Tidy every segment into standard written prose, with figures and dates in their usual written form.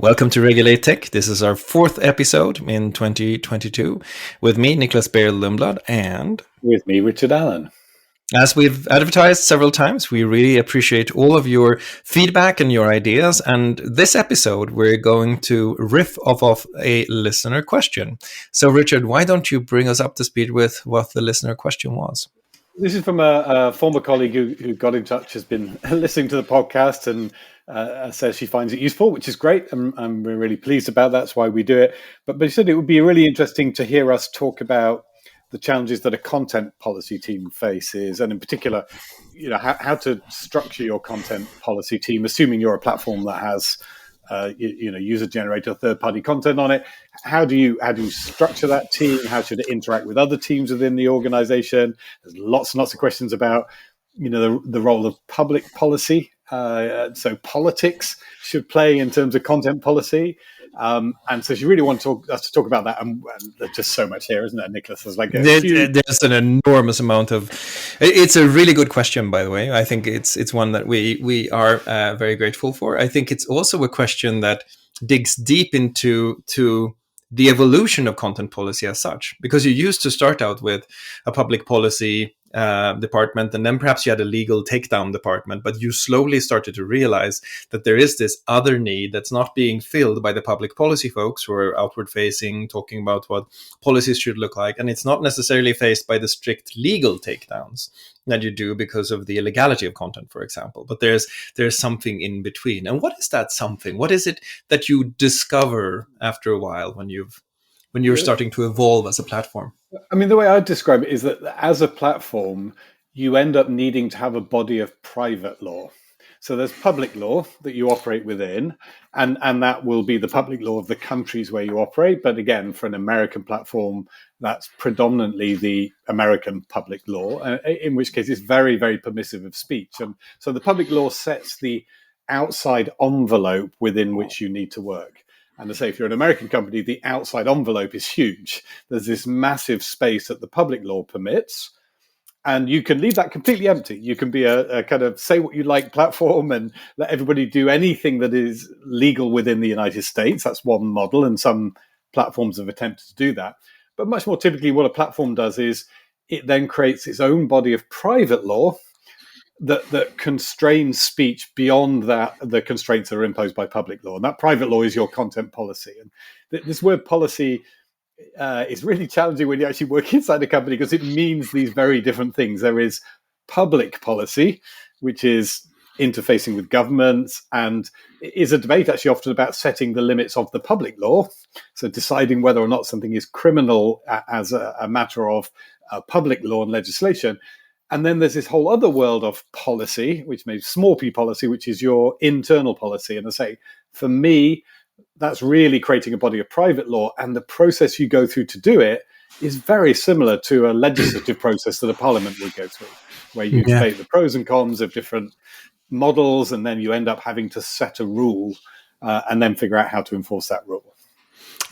Welcome to Regulate Tech. This is our fourth episode in 2022 with me, Nicklas, Berild, Lundblad, and with me, Richard Allan. As we've advertised several times, we really appreciate all of your feedback and your ideas. And this episode, we're going to riff off of a listener question. So, Richard, why don't you bring us up to speed with what the listener question was? This is from a former colleague who got in touch, has been listening to the podcast and says she finds it useful, which is great. We're really pleased about that. That's why we do it. But she said it would be really interesting to hear us talk about the challenges that a content policy team faces, and in particular, how to structure your content policy team, assuming you're a platform that has user-generated third-party content on it. How do you structure that team? How should it interact with other teams within the organization? There's lots and lots of questions about, the role of public policy. So politics should play in terms of content policy. And so she really wanted us to talk about that. And there's just so much here, isn't there, Nicklas? There's an enormous amount of... It's a really good question, by the way. I think it's one that we are very grateful for. I think it's also a question that digs deep into the evolution of content policy as such, because you used to start out with a public policy department, and then perhaps you had a legal takedown department, but you slowly started to realize that there is this other need that's not being filled by the public policy folks who are outward facing, talking about what policies should look like, and it's not necessarily faced by the strict legal takedowns that you do because of the illegality of content, for example. But there's something in between. And what is that something? What is it that you discover after a while when you're starting to evolve as a platform? I mean, the way I'd describe it is that as a platform, you end up needing to have a body of private law. So there's public law that you operate within, and that will be the public law of the countries where you operate. But again, for an American platform, that's predominantly the American public law, in which case it's very, very permissive of speech. And so the public law sets the outside envelope within which you need to work. And to say, if you're an American company, the outside envelope is huge. There's this massive space that the public law permits, and you can leave that completely empty. You can be a kind of say what you like platform and let everybody do anything that is legal within the United States. That's one model, and some platforms have attempted to do that. But much more typically, what a platform does is it then creates its own body of private law that constrains speech beyond the constraints that are imposed by public law. And that private law is your content policy. And this word policy is really challenging when you actually work inside a company, because it means these very different things. There is public policy, which is interfacing with governments, and is a debate actually often about setting the limits of the public law. So deciding whether or not something is criminal as a matter of public law and legislation. And then there's this whole other world of policy, which may be small p policy, which is your internal policy. And I say, for me, that's really creating a body of private law. And the process you go through to do it is very similar to a legislative process that a parliament would go through, where you debate the pros and cons of different models, and then you end up having to set a rule and then figure out how to enforce that rule.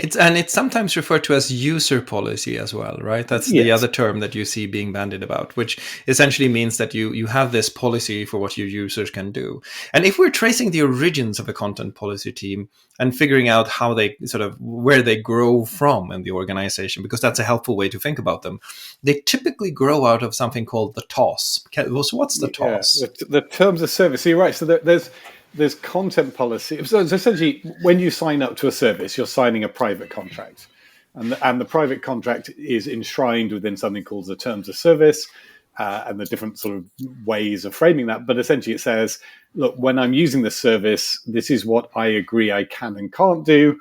It's sometimes referred to as user policy as well, right? That's the other term that you see being bandied about, which essentially means that you have this policy for what your users can do. And if we're tracing the origins of a content policy team and figuring out how they where they grow from in the organization, because that's a helpful way to think about them, they typically grow out of something called the TOS. So what's the TOS? The terms of service. So you're right. So there's content policy. So essentially, when you sign up to a service, you're signing a private contract. And the private contract is enshrined within something called the terms of service, and the different sort of ways of framing that. But essentially it says, look, when I'm using the service, this is what I agree I can and can't do.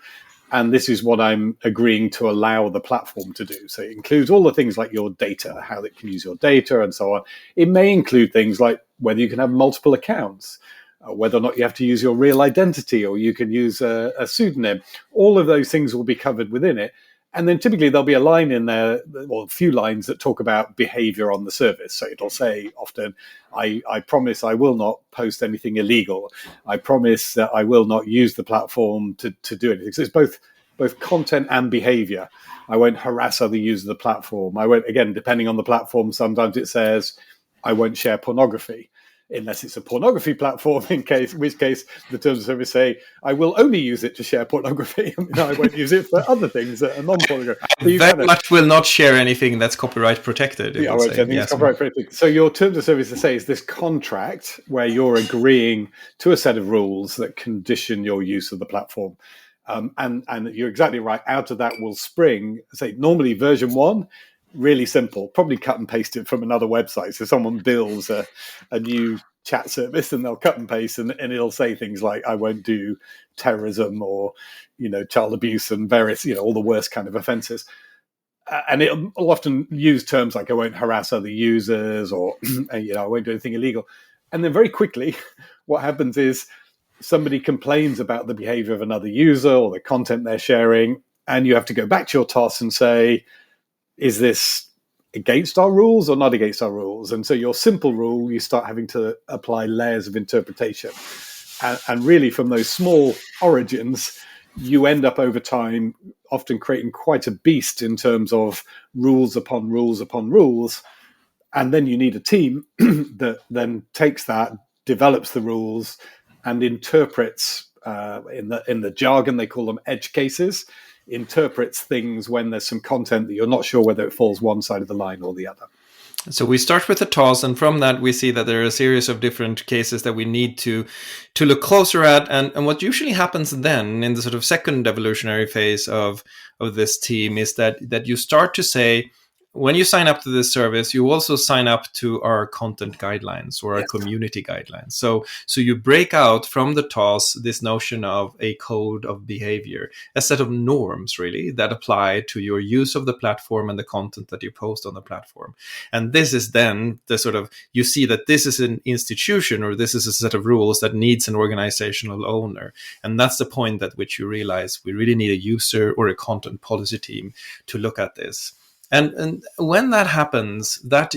And this is what I'm agreeing to allow the platform to do. So it includes all the things like your data, how it can use your data and so on. It may include things like whether you can have multiple accounts, whether or not you have to use your real identity, or you can use a pseudonym. All of those things will be covered within it. And then typically there'll be a line in there, or a few lines that talk about behavior on the service. So it'll say often, I promise I will not post anything illegal. I promise that I will not use the platform to do anything. So it's both content and behavior. I won't harass other users of the platform. I won't, again, depending on the platform, sometimes it says, I won't share pornography. unless it's a pornography platform, in which case the terms of service say, I will only use it to share pornography. I won't use it for other things that are non-pornography. So you very much will not share anything that's copyright protected. I won't say anything that's copyright protected. So your terms of service, to say, is this contract where you're agreeing to a set of rules that condition your use of the platform. And you're exactly right. Out of that will spring, say, normally version 1, really simple, probably cut and paste it from another website. So someone builds a new chat service and they'll cut and paste and it'll say things like, I won't do terrorism or, child abuse and various, all the worst kind of offenses. And it'll often use terms like, I won't harass other users or, I won't do anything illegal. And then very quickly, what happens is somebody complains about the behavior of another user or the content they're sharing, and you have to go back to your TOS and say, is this against our rules or not against our rules? And so your simple rule, you start having to apply layers of interpretation. And really from those small origins, you end up over time often creating quite a beast in terms of rules upon rules upon rules. And then you need a team that then takes that, develops the rules, and interprets, in the jargon, they call them edge cases, interprets things when there's some content that you're not sure whether it falls one side of the line or the other. So we start with the TOS, and from that we see that there are a series of different cases that we need to look closer at. And what usually happens then in the sort of second evolutionary phase of this team is that you start to say, when you sign up to this service, you also sign up to our content guidelines or our community guidelines. So you break out from the TOS this notion of a code of behavior, a set of norms, really, that apply to your use of the platform and the content that you post on the platform. And this is then the sort of, you see that this is an institution or this is a set of rules that needs an organizational owner. And that's the point at which you realize we really need a user or a content policy team to look at this. And when that happens, that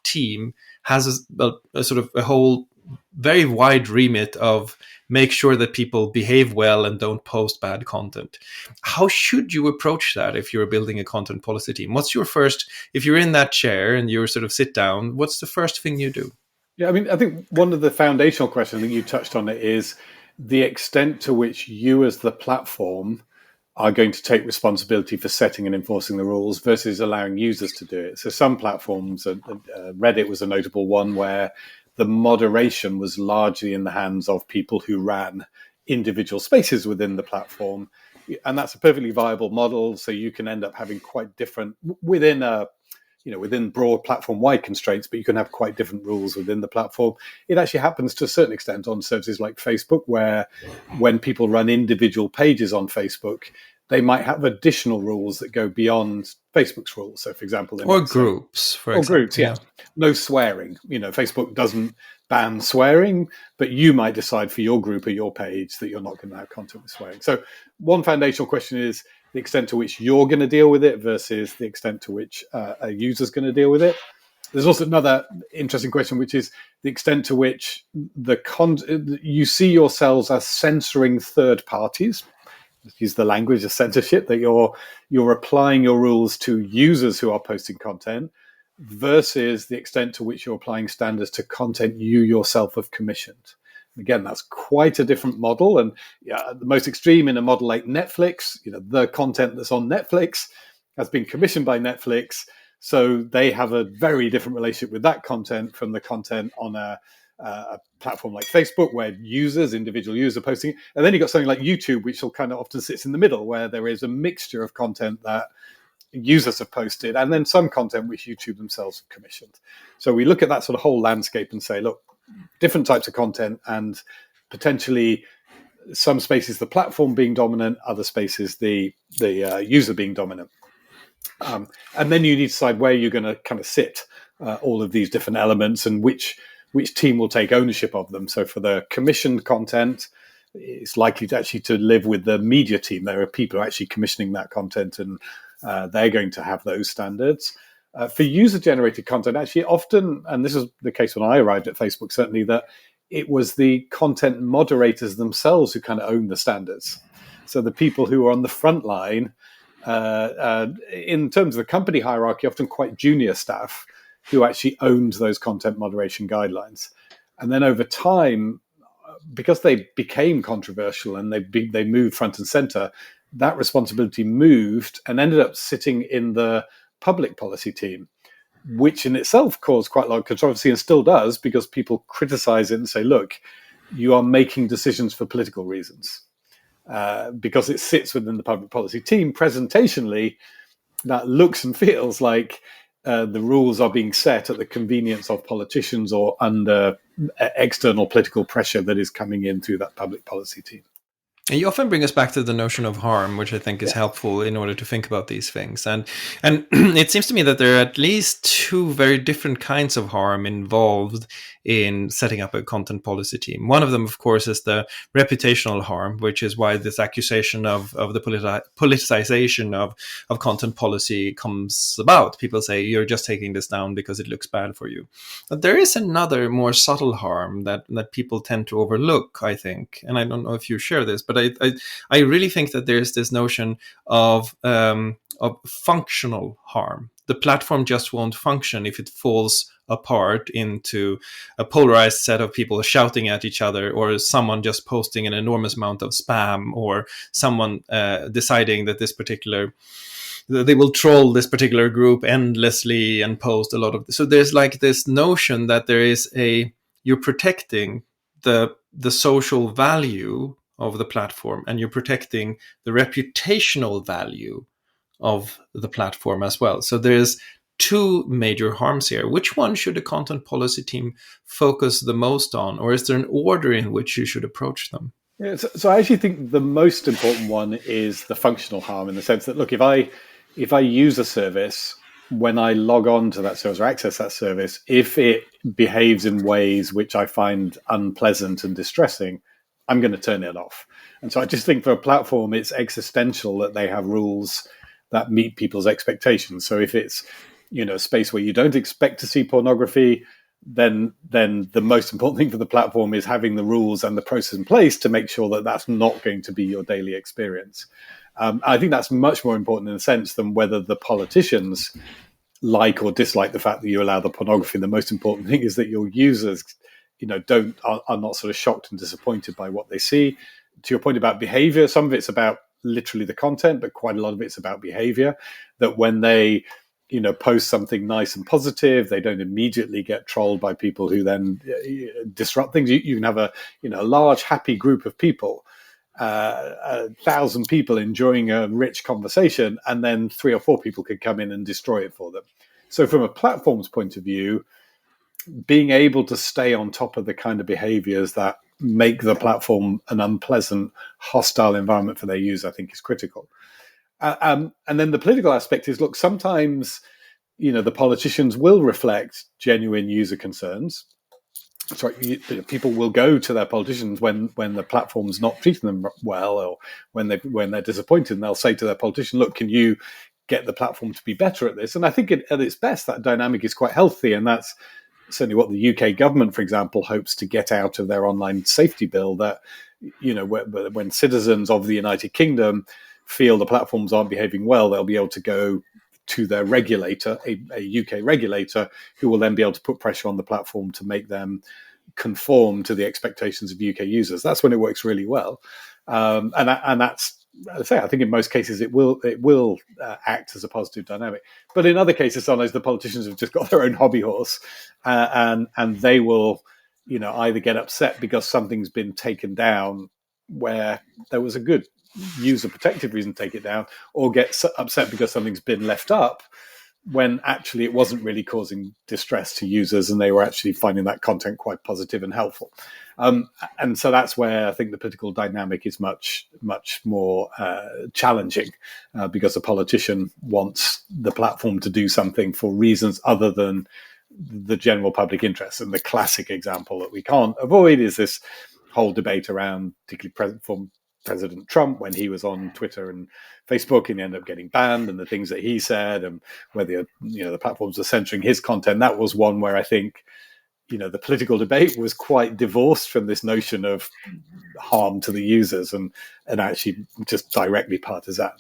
team has a sort of a whole very wide remit of make sure that people behave well and don't post bad content. How should you approach that if you're building a content policy team? What's your first, if you're in that chair and you're sort of sit down, what's the first thing you do? Yeah, I think one of the foundational questions that you touched on it is the extent to which you as the platform are going to take responsibility for setting and enforcing the rules versus allowing users to do it. So some platforms, Reddit was a notable one where the moderation was largely in the hands of people who ran individual spaces within the platform. And that's a perfectly viable model. So you can end up having quite different within broad platform-wide constraints, but you can have quite different rules within the platform. It actually happens to a certain extent on services like Facebook, where when people run individual pages on Facebook, they might have additional rules that go beyond Facebook's rules. So, for example, groups, yeah. No swearing. Facebook doesn't ban swearing, but you might decide for your group or your page that you're not going to have content with swearing. So one foundational question is the extent to which you're going to deal with it versus the extent to which a user's going to deal with it. There's also another interesting question, which is the extent to which you see yourselves as censoring third parties. Use the language of censorship, that you're applying your rules to users who are posting content versus the extent to which you're applying standards to content you yourself have commissioned. Again, that's quite a different model. And the most extreme in a model like Netflix, the content that's on Netflix has been commissioned by Netflix. So they have a very different relationship with that content from the content on a platform like Facebook, where individual users are posting it. And then you've got something like YouTube, which will kind of often sits in the middle, where there is a mixture of content that users have posted and then some content which YouTube themselves have commissioned. So we look at that sort of whole landscape and say, look, different types of content, and potentially some spaces the platform being dominant, other spaces the user being dominant. And then you need to decide where you're going to kind of sit all of these different elements and which team will take ownership of them. So for the commissioned content, it's likely to live with the media team. There are people who are actually commissioning that content, and they're going to have those standards. For user-generated content, actually often, and this is the case when I arrived at Facebook, certainly, that it was the content moderators themselves who kind of own the standards. So the people who are on the front line, in terms of the company hierarchy, often quite junior staff who actually owned those content moderation guidelines. And then over time, because they became controversial and they moved front and center, that responsibility moved and ended up sitting in the public policy team, which in itself caused quite a lot of controversy and still does, because people criticize it and say, look, you are making decisions for political reasons. Because it sits within the public policy team, presentationally, that looks and feels like the rules are being set at the convenience of politicians or under external political pressure that is coming in through that public policy team. And you often bring us back to the notion of harm, which I think is helpful in order to think about these things. And it seems to me that there are at least two very different kinds of harm involved in setting up a content policy team. One of them, of course, is the reputational harm, which is why this accusation of the politicization of content policy comes about. People say, you're just taking this down because it looks bad for you. But there is another more subtle harm that people tend to overlook, I think. And I don't know if you share this, but I really think that there's this notion of functional harm. The platform just won't function if it falls apart into a polarized set of people shouting at each other, or someone just posting an enormous amount of spam, or someone deciding that they will troll this particular group endlessly and post a lot of. So there's like this notion that you're protecting the social value of the platform, and you're protecting the reputational value of the platform as well. So there's two major harms here. Which one should a content policy team focus the most on, or is there an order in which you should approach them? Yeah, so I actually think the most important one is the functional harm, in the sense that, look, if I use a service, when I log on to that service or access that service, if it behaves in ways which I find unpleasant and distressing, I'm going to turn it off. And so I just think for a platform, it's existential that they have rules that meet people's expectations. So if it's, a space where you don't expect to see pornography, then the most important thing for the platform is having the rules and the process in place to make sure that that's not going to be your daily experience. I think that's much more important in a sense than whether the politicians like or dislike the fact that you allow the pornography. The most important thing is that your users, are not sort of shocked and disappointed by what they see. To your point about behavior, some of it's about literally the content, but quite a lot of it's about behavior. That when they, post something nice and positive, they don't immediately get trolled by people who then disrupt things. You can have a large happy group of people, 1,000 people enjoying a rich conversation, and then 3 or 4 people could come in and destroy it for them. So from a platform's point of view, being able to stay on top of the kind of behaviors that make the platform an unpleasant, hostile environment for their users, I think is critical. And then the political aspect is, look, sometimes, the politicians will reflect genuine user concerns. Sorry, people will go to their politicians when the platform's not treating them well, or when they're disappointed, and they'll say to their politician, look, can you get the platform to be better at this? And I think at its best, that dynamic is quite healthy, and that's certainly what the UK government, for example, hopes to get out of their online safety bill, that, when citizens of the United Kingdom feel the platforms aren't behaving well, they'll be able to go to their regulator, a UK regulator, who will then be able to put pressure on the platform to make them conform to the expectations of UK users. That's when it works really well. And that's, as I say, I think in most cases it will act as a positive dynamic. But in other cases, sometimes the politicians have just got their own hobby horse, and they will, either get upset because something's been taken down where there was a good user protective reason to take it down, or get upset because something's been left up when actually it wasn't really causing distress to users, and they were actually finding that content quite positive and helpful. And so that's where I think the political dynamic is much, much more challenging, because the politician wants the platform to do something for reasons other than the general public interest. And the classic example that we can't avoid is this whole debate around, particularly from President Trump, when he was on Twitter and Facebook and he ended up getting banned, and the things that he said, and whether the platforms are censoring his content. That was one where I think the political debate was quite divorced from this notion of harm to the users, and actually just directly partisan.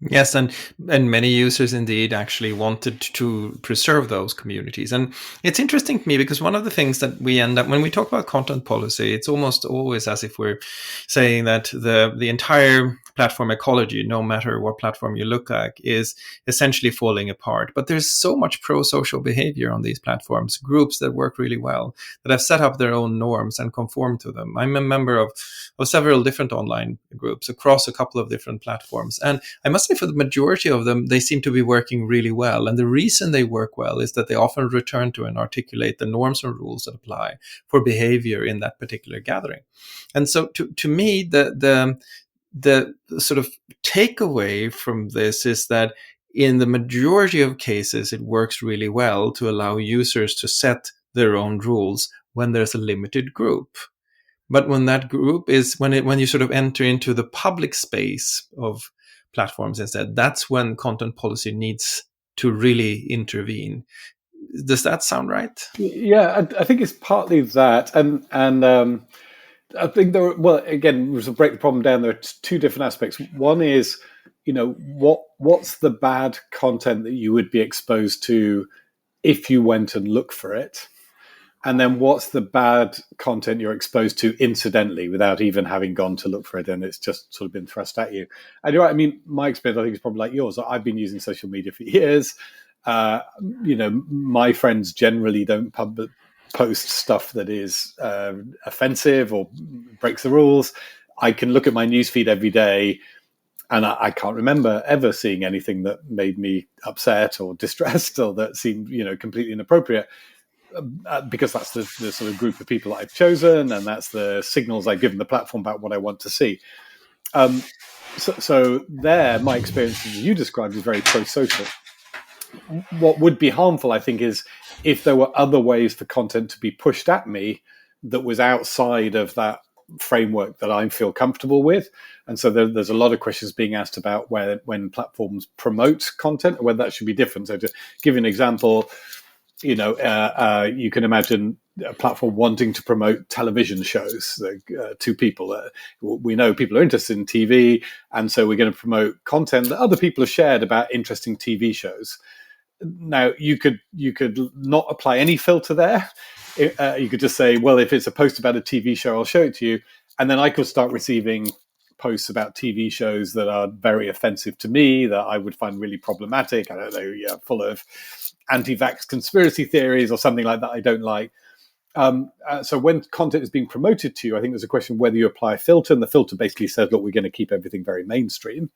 Yes, and many users indeed actually wanted to preserve those communities. And it's interesting to me because one of the things that we end up when we talk about content policy, it's almost always as if we're saying that the entire platform ecology, no matter what platform you look at, is essentially falling apart. But there's so much pro-social behavior on these platforms, groups that work really well, that have set up their own norms and conform to them. I'm a member of several different online groups across a couple of different platforms. And I must say, for the majority of them, they seem to be working really well. And the reason they work well is that they often return to and articulate the norms and rules that apply for behavior in that particular gathering. And so, to me, the sort of takeaway from this is that in the majority of cases, it works really well to allow users to set their own rules when there's a limited group. But when that group is when you sort of enter into the public space of platforms instead, that's when content policy needs to really intervene. Does that sound right? Yeah, I think it's partly that, and I think there are, well, again, to break the problem down, there are two different aspects. One is, what's the bad content that you would be exposed to if you went and looked for it? And then what's the bad content you're exposed to incidentally without even having gone to look for it, and it's just sort of been thrust at you? And you're right, I mean, my experience, I think, is probably like yours. I've been using social media for years. My friends generally don't post stuff that is offensive or breaks the rules. I can look at my newsfeed every day, and I can't remember ever seeing anything that made me upset or distressed or that seemed, completely inappropriate. Because that's the sort of group of people that I've chosen, and that's the signals I've given the platform about what I want to see. So there, my experience, as you described, is very pro-social. What would be harmful, I think, is if there were other ways for content to be pushed at me that was outside of that framework that I feel comfortable with. And so there's a lot of questions being asked about when platforms promote content, whether that should be different. So to give you an example, you can imagine a platform wanting to promote television shows to people. We know people are interested in TV, and so we're going to promote content that other people have shared about interesting TV shows. Now, you could not apply any filter there. You could just say, well, if it's a post about a TV show, I'll show it to you. And then I could start receiving posts about TV shows that are very offensive to me, that I would find really problematic. I don't know, full of anti-vax conspiracy theories or something like that I don't like. So when content is being promoted to you, I think there's a question whether you apply a filter, and the filter basically says, look, we're going to keep everything very mainstream.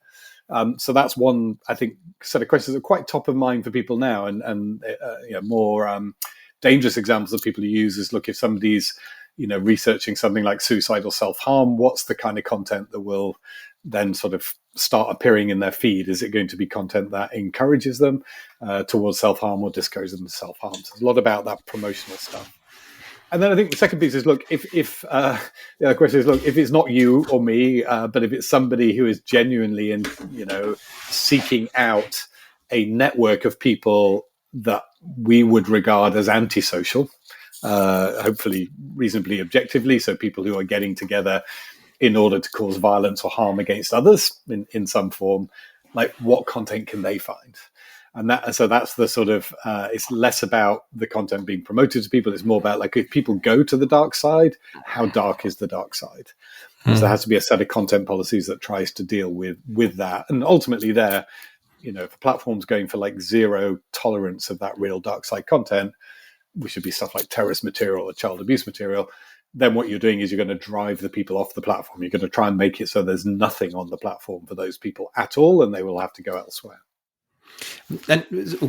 So that's one, I think, set of questions that are quite top of mind for people now. And more dangerous examples that people use is, look, if somebody's researching something like suicidal self-harm, what's the kind of content that will then sort of start appearing in their feed? Is it going to be content that encourages them towards self-harm or discourages them to self-harm? So there's a lot about that promotional stuff. And then I think the second piece is, look, if the question is, look, if it's not you or me, but if it's somebody who is genuinely seeking out a network of people that we would regard as antisocial, hopefully reasonably objectively, so people who are getting together in order to cause violence or harm against others in some form, like, what content can they find? And so that's the sort of, it's less about the content being promoted to people. It's more about, like, if people go to the dark side, how dark is the dark side? So there has to be a set of content policies that tries to deal with that. And ultimately there, if a platform's going for like zero tolerance of that real dark side content, which should be stuff like terrorist material or child abuse material, then what you're doing is you're going to drive the people off the platform. You're going to try and make it so there's nothing on the platform for those people at all, and they will have to go elsewhere. And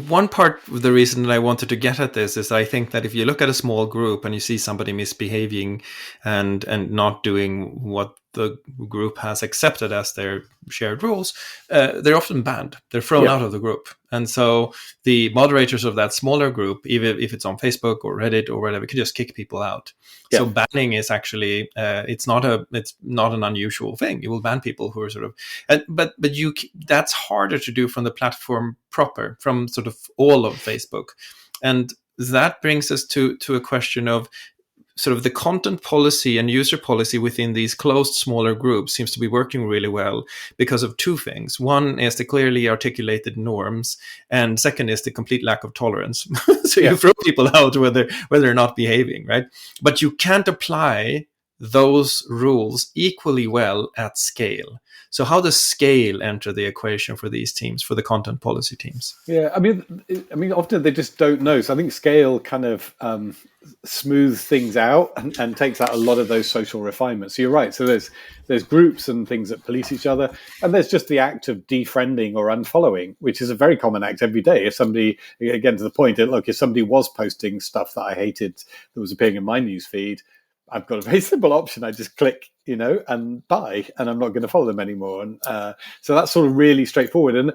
one part of the reason that I wanted to get at this is I think that if you look at a small group and you see somebody misbehaving and not doing what the group has accepted as their shared rules, they're often banned. They're thrown out of the group. And so the moderators of that smaller group, even if it's on Facebook or Reddit or whatever, can just kick people out. So banning is actually it's not an unusual thing. You will ban people who are sort of, but that's harder to do from the platform proper, from sort of all of Facebook, and that brings us to a question of sort of the content policy and user policy within these closed smaller groups seems to be working really well because of two things. One is the clearly articulated norms, and second is the complete lack of tolerance. So you throw people out whether they're not behaving, right? But you can't apply those rules equally well at scale. So how does scale enter the equation for these teams, for the content policy teams? Yeah, I mean, often they just don't know. So I think scale kind of smooths things out and takes out a lot of those social refinements. So you're right. So there's groups and things that police each other, and there's just the act of defriending or unfollowing, which is a very common act every day. If somebody, again to the point, look, if somebody was posting stuff that I hated that was appearing in my news feed, I've got a very simple option. I just click, and buy, and I'm not going to follow them anymore. And so that's sort of really straightforward.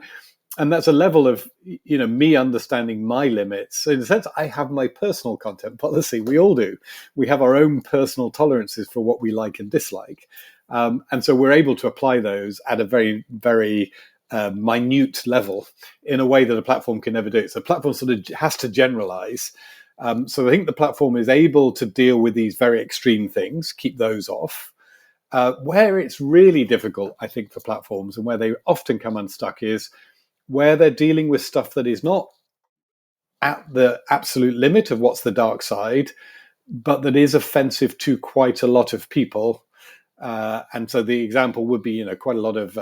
And that's a level of, me understanding my limits. So in a sense, I have my personal content policy. We all do. We have our own personal tolerances for what we like and dislike. And so we're able to apply those at a very, very minute level in a way that a platform can never do. So a platform sort of has to generalize. So I think the platform is able to deal with these very extreme things, keep those off. Where it's really difficult, I think, for platforms and where they often come unstuck is where they're dealing with stuff that is not at the absolute limit of what's the dark side, but that is offensive to quite a lot of people. And so the example would be, quite a lot of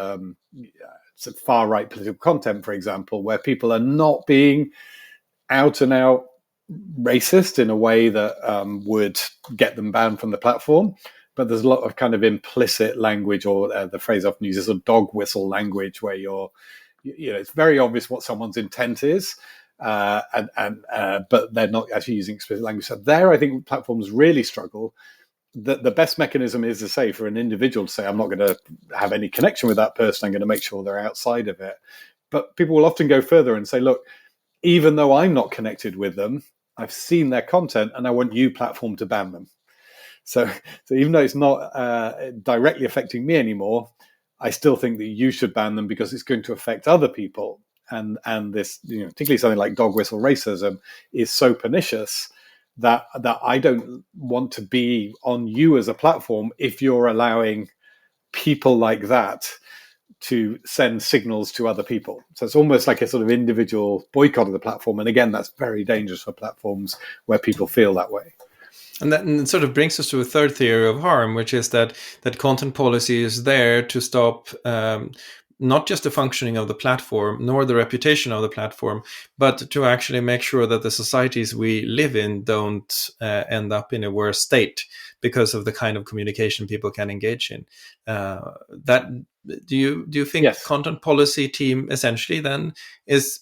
far-right political content, for example, where people are not being out and out racist in a way that would get them banned from the platform, but there's a lot of kind of implicit language, or the phrase often uses a dog whistle language, where it's very obvious what someone's intent is, but they're not actually using explicit language. So there, I think platforms really struggle. The best mechanism is to say, for an individual to say, I'm not going to have any connection with that person. I'm going to make sure they're outside of it. But people will often go further and say, look, even though I'm not connected with them, I've seen their content and I want you, platform, to ban them. So even though it's not directly affecting me anymore, I still think that you should ban them because it's going to affect other people. And this, particularly something like dog whistle racism, is so pernicious that I don't want to be on you as a platform if you're allowing people like that to send signals to other people. So it's almost like a sort of individual boycott of the platform. And again, that's very dangerous for platforms where people feel that way. And that sort of brings us to a third theory of harm, which is that content policy is there to stop not just the functioning of the platform, nor the reputation of the platform, but to actually make sure that the societies we live in don't end up in a worse state because of the kind of communication people can engage in. Do you think Yes. content policy team essentially then is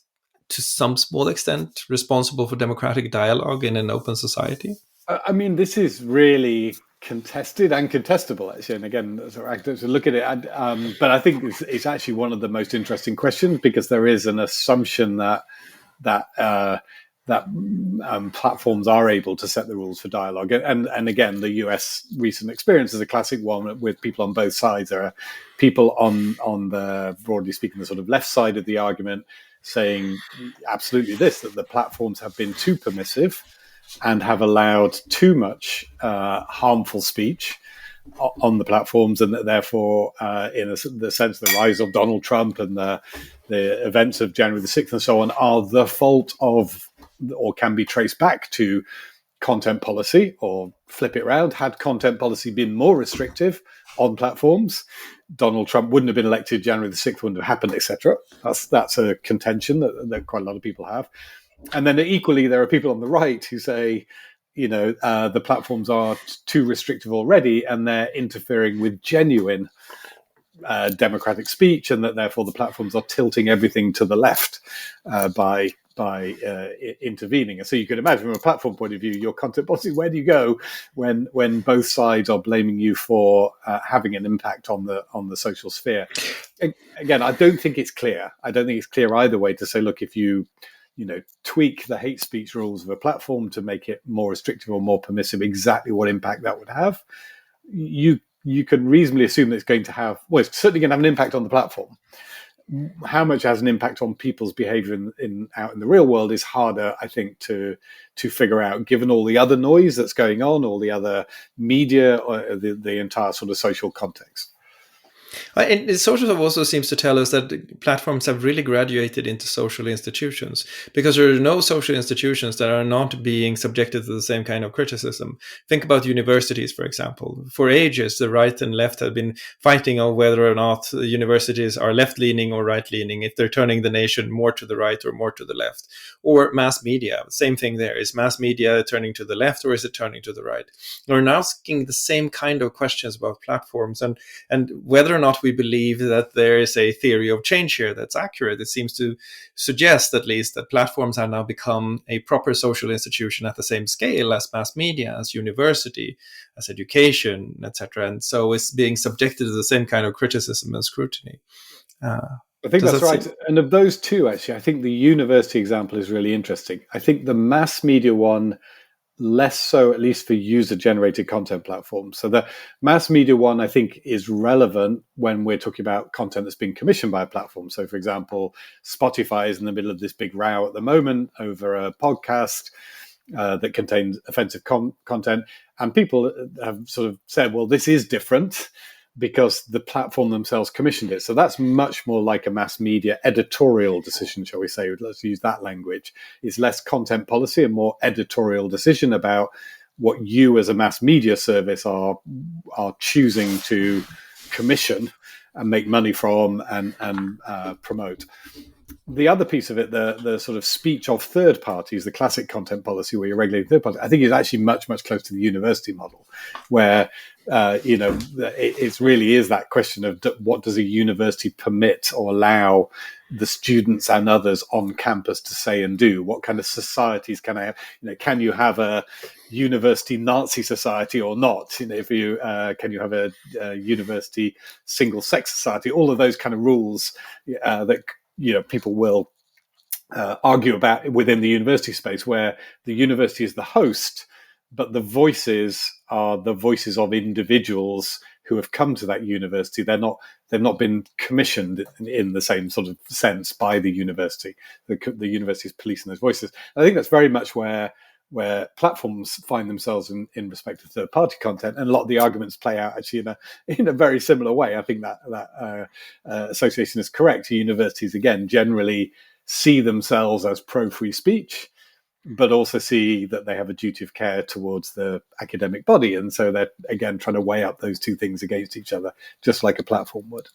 to some small extent responsible for democratic dialogue in an open society? I mean, this is really contested and contestable, actually. And again, to look at it, but I think it's actually one of the most interesting questions, because there is an assumption that platforms are able to set the rules for dialogue. And again, the US recent experience is a classic one with people on both sides. There are people on the, broadly speaking, the sort of left side of the argument saying absolutely that the platforms have been too permissive and have allowed too much harmful speech on the platforms, and that therefore, in the sense, the rise of Donald Trump and the events of January the 6th and so on are the fault of, or can be traced back to, content policy. Or flip it around, had content policy been more restrictive on platforms, Donald Trump wouldn't have been elected, January the 6th wouldn't have happened, etc. That's a contention that quite a lot of people have. And then equally, there are people on the right who say, the platforms are too restrictive already, and they're interfering with genuine democratic speech, and that therefore the platforms are tilting everything to the left by intervening. And so you can imagine, from a platform point of view, your content policy, where do you go when both sides are blaming you for having an impact on the social sphere? Again, I don't think it's clear. I don't think it's clear either way to say, look, if you tweak the hate speech rules of a platform to make it more restrictive or more permissive, exactly what impact that would have. You can reasonably assume that it's going to have, well, it's certainly going to have an impact on the platform. how much has an impact on people's behavior out in the real world is harder, I think, to figure out, given all the other noise that's going on, all the other media, or the entire sort of social context. And social also seems to tell us that platforms have really graduated into social institutions, because there are no social institutions that are not being subjected to the same kind of criticism. Think about universities, for example. For ages, the right and left have been fighting on whether or not universities are left-leaning or right-leaning, if they're turning the nation more to the right or more to the left. Or mass media, same thing there. Is mass media turning to the left or is it turning to the right? We're now asking the same kind of questions about platforms, and whether or not we believe that there is a theory of change here that's accurate. It seems to suggest, at least, that platforms have now become a proper social institution at the same scale as mass media, as university, as education, etc. And so it's being subjected to the same kind of criticism and scrutiny. I think that's right. And of those two, actually, I think the university example is really interesting. I think the mass media one, less so, at least for user-generated content platforms. So the mass media one, I think, is relevant when we're talking about content that's been commissioned by a platform. So, for example, Spotify is in the middle of this big row at the moment over a podcast that contains offensive content. And people have sort of said, well, this is different because the platform themselves commissioned it. So that's much more like a mass media editorial decision, shall we say. Let's use that language. It's less content policy and more editorial decision about what you as a mass media service are choosing to commission and make money from and promote. The other piece of it, the sort of speech of third parties, the classic content policy where you're regulating third parties, I think is actually much, much closer to the university model, where it really is that question of what does a university permit or allow the students and others on campus to say and do? What kind of societies can I have? Can you have a university Nazi society or not? If you can you have a university single-sex society? All of those kind of rules that people will argue about within the university space, where the university is the host, but the voices are the voices of individuals who have come to that university. They've not been commissioned in the same sort of sense by the university. The university is policing those voices. I think that's very much where platforms find themselves in respect to third-party content, and a lot of the arguments play out actually in a very similar way. I think that association is correct. Universities, again, generally see themselves as pro-free speech, but also see that they have a duty of care towards the academic body, and so they're, again, trying to weigh up those two things against each other, just like a platform would.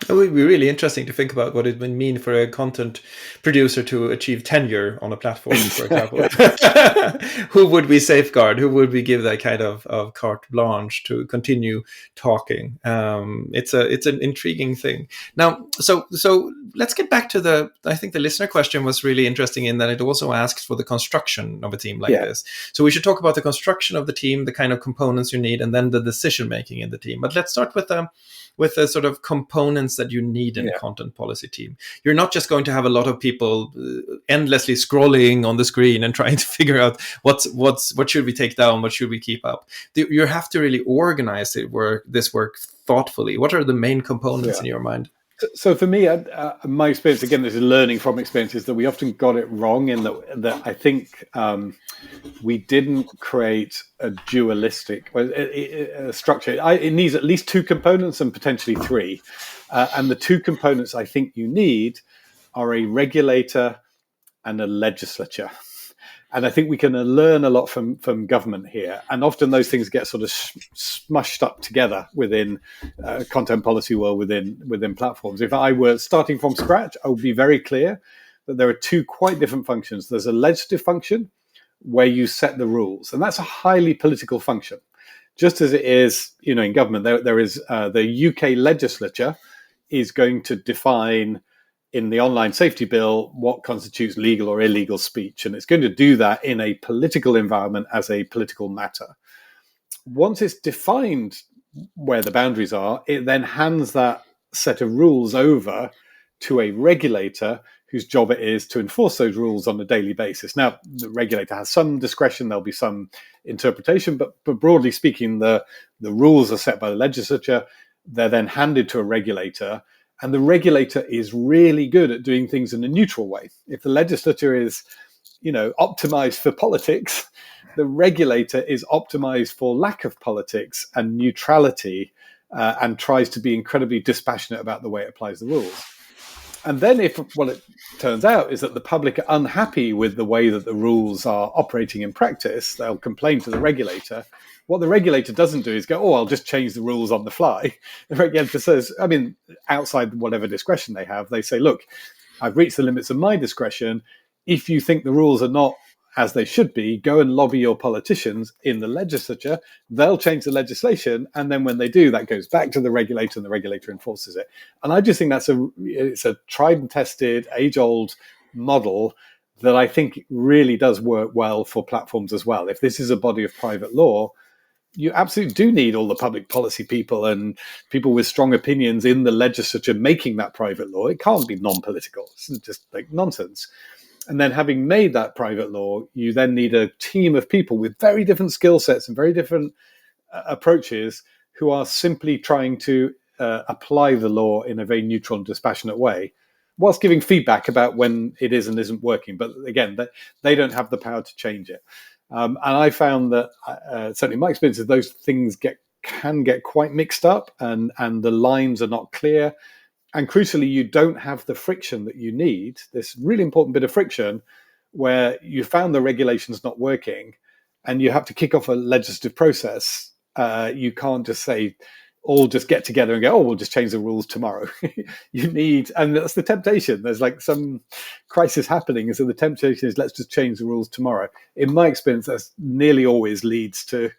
It would be really interesting to think about what it would mean for a content producer to achieve tenure on a platform, for example. Who would we safeguard? Who would we give that kind of carte blanche to continue talking? It's an intriguing thing. Now, so let's get back to I think the listener question was really interesting in that it also asks for the construction of a team like this. So we should talk about the construction of the team, the kind of components you need, and then the decision making in the team. But let's start with the sort of components that you need in a content policy team. You're not just going to have a lot of people endlessly scrolling on the screen and trying to figure out what should we take down, what should we keep up. You have to really organize this work thoughtfully. What are the main components in your mind? So for me, my experience, again, this is learning from experiences, that we often got it wrong in that I think we didn't create a dualistic structure. It needs at least two components and potentially three. And the two components I think you need are a regulator and a legislature. And I think we can learn a lot from government here. And often those things get sort of smushed up together within content policy world, within platforms. If I were starting from scratch, I would be very clear that there are two quite different functions. There's a legislative function where you set the rules, and that's a highly political function. Just as it is, in government, there is the UK legislature is going to define in the online safety bill what constitutes legal or illegal speech. And it's going to do that in a political environment as a political matter. Once it's defined where the boundaries are, it then hands that set of rules over to a regulator whose job it is to enforce those rules on a daily basis. Now, the regulator has some discretion, there'll be some interpretation, but broadly speaking, the rules are set by the legislature. They're then handed to a regulator, And the regulator is really good at doing things in a neutral way. If the legislature is, optimized for politics, the regulator is optimized for lack of politics and neutrality, and tries to be incredibly dispassionate about the way it applies the rules. And then if what it turns out is that the public are unhappy with the way that the rules are operating in practice, they'll complain to the regulator. What the regulator doesn't do is go, oh, I'll just change the rules on the fly. The regulator says, outside whatever discretion they have, they say, look, I've reached the limits of my discretion. If you think the rules are not as they should be, go and lobby your politicians in the legislature. They'll change the legislation, and then when they do, that goes back to the regulator, and the regulator enforces it. And I just think it's a tried and tested, age-old model that I think really does work well for platforms as well. If this is a body of private law, you absolutely do need all the public policy people and people with strong opinions in the legislature making that private law. It can't be non-political. It's just like nonsense. And then having made that private law, you then need a team of people with very different skill sets and very different approaches who are simply trying to apply the law in a very neutral and dispassionate way, whilst giving feedback about when it is and isn't working. But again, they don't have the power to change it. And I found that, certainly in my experience, those things can get quite mixed up, and the lines are not clear. And crucially, you don't have the friction that you need, this really important bit of friction where you found the regulations not working and you have to kick off a legislative process. You can't just say, all just get together and go, oh, we'll just change the rules tomorrow. You need, and that's the temptation. There's like some crisis happening. And so the temptation is, let's just change the rules tomorrow. In my experience, that nearly always leads to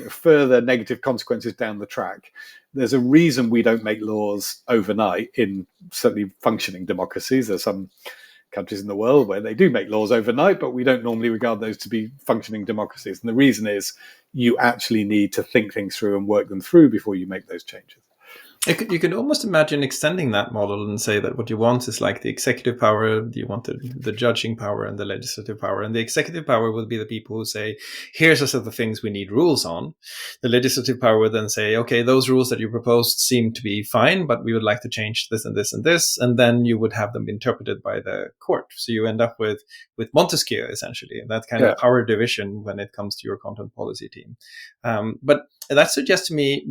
further negative consequences down the track. There's a reason we don't make laws overnight in certainly functioning democracies. There's some countries in the world where they do make laws overnight, but we don't normally regard those to be functioning democracies. And the reason is you actually need to think things through and work them through before you make those changes. You could almost imagine extending that model and say that what you want is like the executive power, you want the judging power and the legislative power. And the executive power will be the people who say, here's a set of things we need rules on. The legislative power would then say, okay, those rules that you proposed seem to be fine, but we would like to change this and this and this. And then you would have them interpreted by the court. So you end up with Montesquieu, essentially, that kind of power division when it comes to your content policy team. But that suggests to me,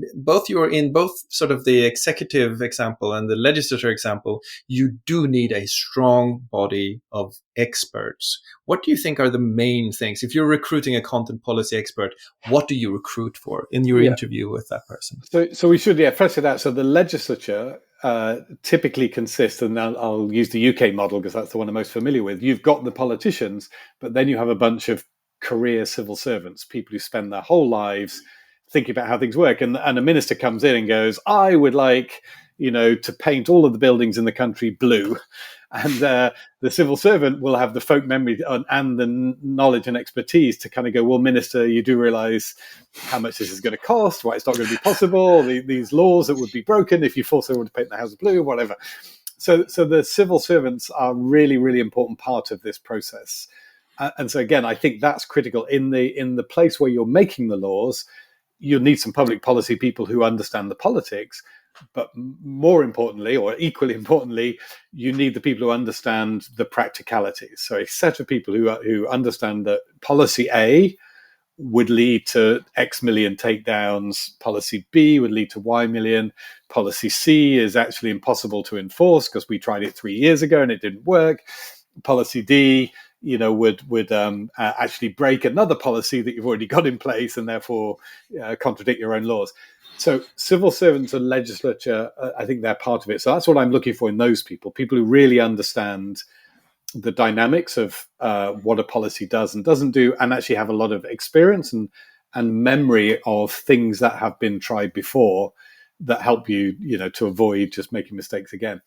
you're in both sort of the executive example and the legislature example, you do need a strong body of experts. What do you think are the main things? If you're recruiting a content policy expert, what do you recruit for in your interview with that person? So we should, first it out. So the legislature typically consists, and I'll use the UK model because that's the one I'm most familiar with. You've got the politicians, but then you have a bunch of career civil servants, people who spend their whole lives thinking about how things work. And a minister comes in and goes, I would like, to paint all of the buildings in the country blue. And the civil servant will have the folk memory and the knowledge and expertise to kind of go, well, minister, you do realize how much this is going to cost, why it's not going to be possible, these laws that would be broken if you force everyone to paint the house blue, whatever. So the civil servants are really, really important part of this process. And so again, I think that's critical in the place where you're making the laws. You'll need some public policy people who understand the politics, but more importantly, or equally importantly, you need the people who understand the practicalities. So a set of people who understand that policy A would lead to X million takedowns, policy B would lead to Y million, policy C is actually impossible to enforce because we tried it 3 years ago and it didn't work, policy D would actually break another policy that you've already got in place and therefore contradict your own laws. So civil servants and legislature, I think they're part of it. So that's what I'm looking for in those people who really understand the dynamics of what a policy does and doesn't do, and actually have a lot of experience and memory of things that have been tried before that help you, to avoid just making mistakes again.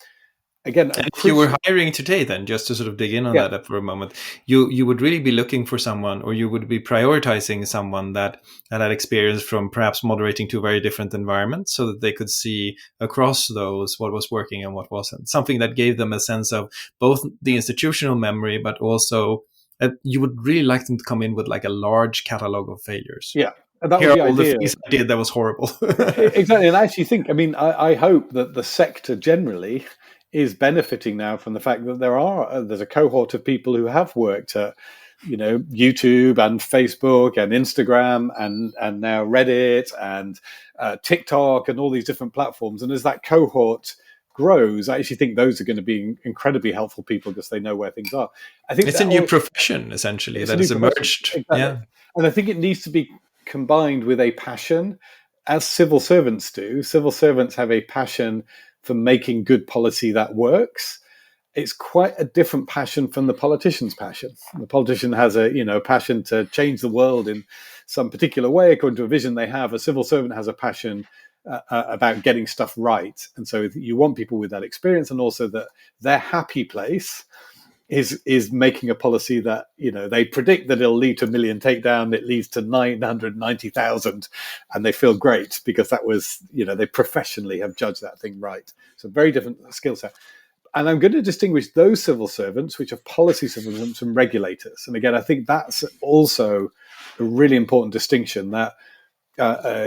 Again, and if you were hiring today, then just to sort of dig in on that for a moment, you would really be looking for someone, or you would be prioritizing someone that had experience from perhaps moderating two very different environments, so that they could see across those what was working and what wasn't. Something that gave them a sense of both the institutional memory, but also you would really like them to come in with like a large catalog of failures. Yeah. And that Here would are be all the ideal. things I did that was horrible. Exactly. And I actually think, I mean, I hope that the sector generally is benefiting now from the fact that there's a cohort of people who have worked at, YouTube and Facebook and Instagram and now Reddit and TikTok and all these different platforms. And as that cohort grows, I actually think those are going to be incredibly helpful people because they know where things are. I think It's a that new profession, essentially, it's a that new has profession. emerged. Exactly. Yeah. And I think it needs to be combined with a passion, as civil servants do. Civil servants have a passion for making good policy that works. It's quite a different passion from the politician's passion. The politician has a passion to change the world in some particular way according to a vision they have. A civil servant has a passion about getting stuff right, and so you want people with that experience, and also that their happy place is making a policy that they predict that it'll lead to 1 million takedown. It leads to 990,000, and they feel great because that was they professionally have judged that thing right. So very different skill set. And I'm going to distinguish those civil servants, which are policy civil servants, from regulators. And again, I think that's also a really important distinction. That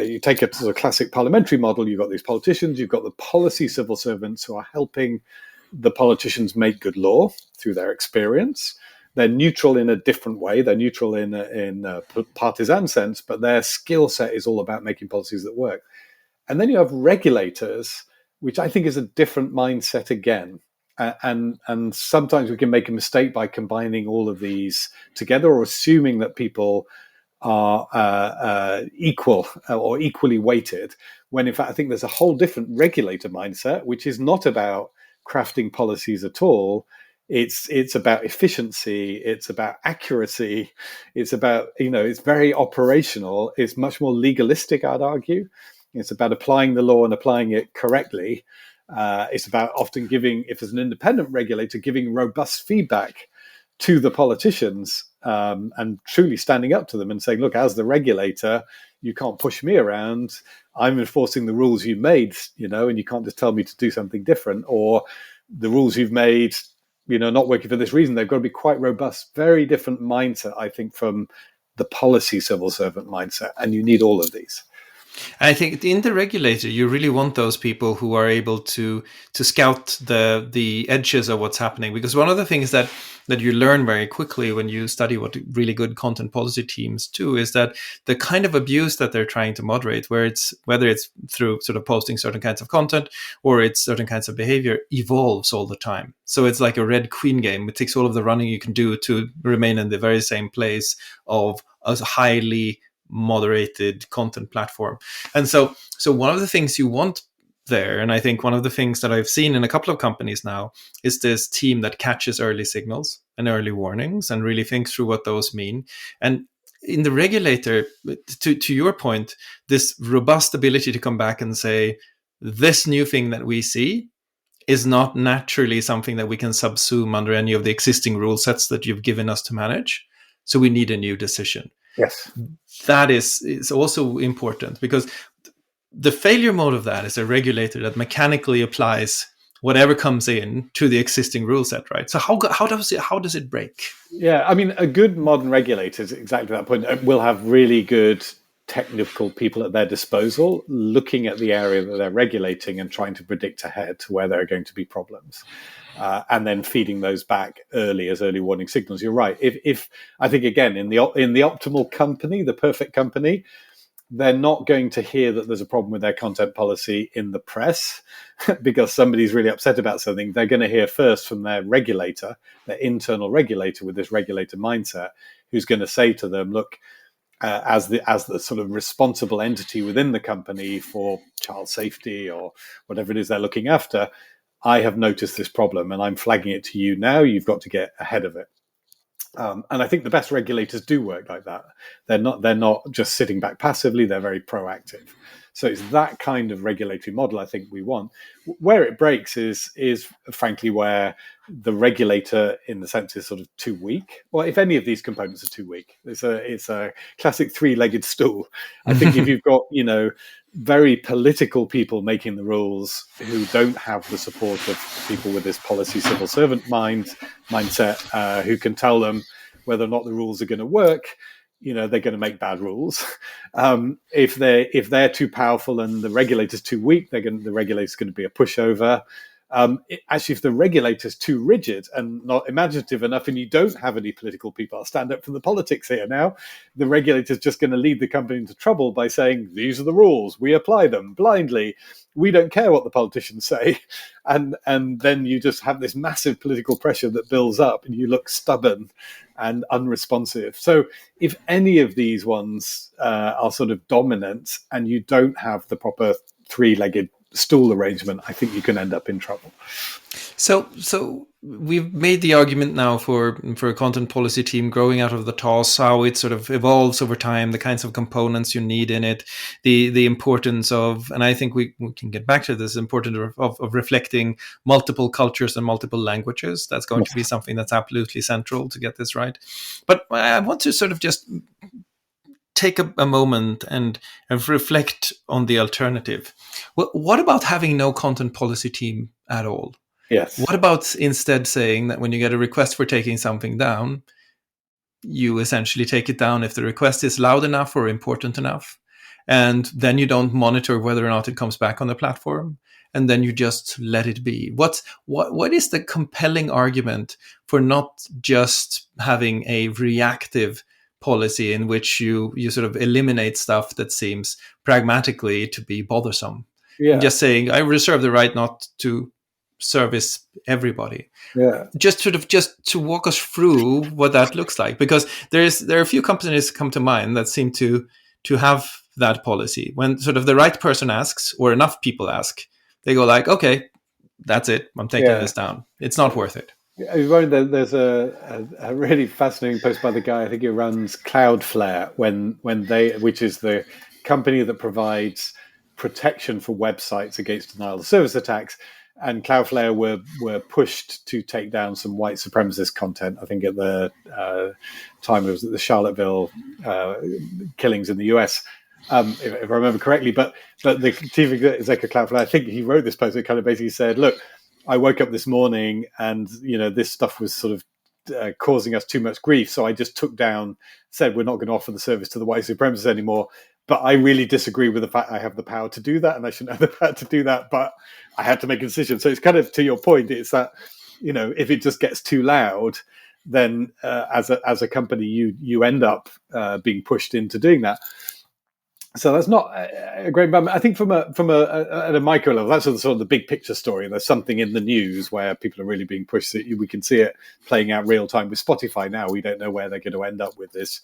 you take a sort of classic parliamentary model. You've got these politicians. You've got the policy civil servants who are helping the politicians make good law through their experience. They're neutral in a different way. They're neutral in a partisan sense, but their skill set is all about making policies that work. And then you have regulators, which I think is a different mindset again. And sometimes we can make a mistake by combining all of these together or assuming that people are equal or equally weighted, when in fact I think there's a whole different regulator mindset, which is not about crafting policies at all. It's about efficiency, it's about accuracy, it's about it's very operational, it's much more legalistic, I'd argue. It's about applying the law and applying it correctly. It's about often giving, if there's an independent regulator, giving robust feedback to the politicians and truly standing up to them and saying, look, as the regulator, you can't push me around. I'm enforcing the rules you made, and you can't just tell me to do something different, or the rules you've made, not working for this reason. They've got to be quite robust. Very different mindset, I think, from the policy civil servant mindset. And you need all of these. I think in the regulator, you really want those people who are able to scout the edges of what's happening. Because one of the things that you learn very quickly when you study what really good content policy teams do is that the kind of abuse that they're trying to moderate, whether it's through sort of posting certain kinds of content or it's certain kinds of behavior, evolves all the time. So it's like a Red Queen game. It takes all of the running you can do to remain in the very same place of a highly moderated content platform. And so one of the things you want there, and I think one of the things that I've seen in a couple of companies now, is this team that catches early signals and early warnings and really thinks through what those mean. And in the regulator, to your point, this robust ability to come back and say, this new thing that we see is not naturally something that we can subsume under any of the existing rule sets that you've given us to manage. So we need a new decision. Yes. That is also important, because the failure mode of that is a regulator that mechanically applies whatever comes in to the existing rule set, right? So how does it break? Yeah, I mean, a good modern regulator is exactly that point. Will have really good technical people at their disposal, looking at the area that they're regulating and trying to predict ahead to where there are going to be problems. And then feeding those back early as early warning signals. You're right. If I think, again, in the optimal company, the perfect company, they're not going to hear that there's a problem with their content policy in the press because somebody's really upset about something. They're going to hear first from their regulator, their internal regulator with this regulator mindset, who's going to say to them, look, as the sort of responsible entity within the company for child safety or whatever it is they're looking after, I have noticed this problem and I'm flagging it to you now. You've got to get ahead of it. And I think the best regulators do work like that. They're not just sitting back passively. They're very proactive. So it's that kind of regulatory model I think we want. Where it breaks is frankly where the regulator, in the sense, is sort of too weak. Well, if any of these components are too weak, it's a classic three-legged stool. I think if you've got very political people making the rules who don't have the support of people with this policy civil servant mindset, who can tell them whether or not the rules are going to work, they're going to make bad rules. If they're too powerful and the regulator's too weak, the regulator's going to be a pushover. Actually, if the regulator's too rigid and not imaginative enough, and you don't have any political people, I'll stand up for the politics here now, the regulator's just going to lead the company into trouble by saying, these are the rules, we apply them blindly, we don't care what the politicians say. And then you just have this massive political pressure that builds up and you look stubborn and unresponsive. So if any of these ones are sort of dominant and you don't have the proper three-legged stool arrangement, I think you can end up in trouble. So we've made the argument now for a content policy team growing out of the TOS, how it sort of evolves over time, the kinds of components you need in it, the importance of, and I think we can get back to this, importance of reflecting multiple cultures and multiple languages. That's going to be something that's absolutely central to get this right. But I want to sort of just take a moment and reflect on the alternative. What about having no content policy team at all? Yes. What about instead saying that when you get a request for taking something down, you essentially take it down if the request is loud enough or important enough, and then you don't monitor whether or not it comes back on the platform, and then you just let it be? What is the compelling argument for not just having a reactive policy in which you sort of eliminate stuff that seems pragmatically to be bothersome? And just saying, I reserve the right not to service everybody. Just to walk us through what that looks like, because there are a few companies come to mind that seem to have that policy. When sort of the right person asks, or enough people ask, they go like, okay, that's it, I'm taking this down, it's not worth it. There's a really fascinating post by the guy, I think he runs Cloudflare, which is the company that provides protection for websites against denial of service attacks. And Cloudflare were pushed to take down some white supremacist content. I think at the time it was the Charlottesville killings in the US, if I remember correctly. But the chief executive of Cloudflare, I think he wrote this post that kind of basically said, look, I woke up this morning and, this stuff was sort of causing us too much grief. So I just said, we're not going to offer the service to the white supremacists anymore. But I really disagree with the fact I have the power to do that, and I shouldn't have the power to do that. But I had to make a decision. So it's kind of, to your point, it's that, if it just gets too loud, then as a company, you end up being pushed into doing that. So that's not a great moment. I think from a at a micro level, that's sort of the big picture story. There's something in the news where people are really being pushed. We can see it playing out real time with Spotify now. We don't know where they're going to end up with this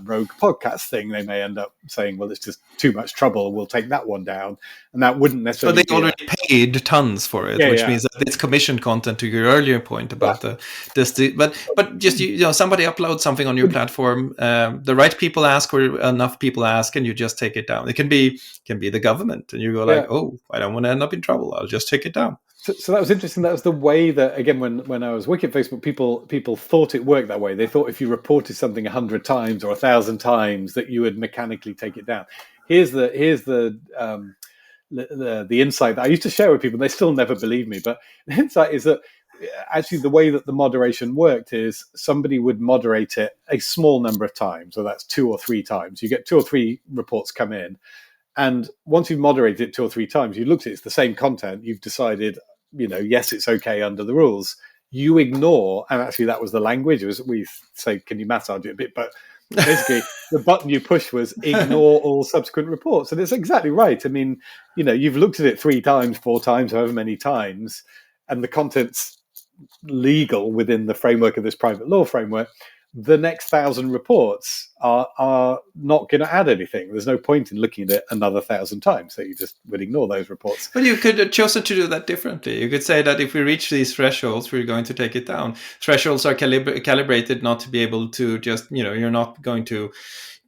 rogue podcast thing. They may end up saying, well, it's just too much trouble, we'll take that one down. And that wouldn't necessarily So they already paid tons for it, which means that it's commissioned content, to your earlier point about but just somebody uploads something on your platform, the right people ask, or enough people ask, and you just take it down. It can be the government, and you go like, oh, I don't want to end up in trouble, I'll just take it down. So that was interesting. That was the way that, again, when I was working at Facebook, people thought it worked that way. They thought if you reported something 100 times or 1,000 times that you would mechanically take it down. Here's the insight that I used to share with people. They still never believe me, but the insight is that actually the way that the moderation worked is somebody would moderate it a small number of times. So that's 2 or 3 times. You get 2 or 3 reports come in. And once you've moderated it 2 or 3 times, you looked at it, it's the same content. You've decided, yes, it's okay under the rules. You ignore, and actually that was the language. We say, can you massage it a bit? But basically, the button you push was ignore all subsequent reports. And it's exactly right. I mean, you've looked at it 3 times, 4 times, however many times, and the content's legal within the framework of this private law framework. The next 1,000 reports are not going to add anything. There's no point in looking at it another 1,000 times. So you just would ignore those reports. But you could have chosen to do that differently. You could say that if we reach these thresholds, we're going to take it down. Thresholds are calibrated not to be able to just, you're not going to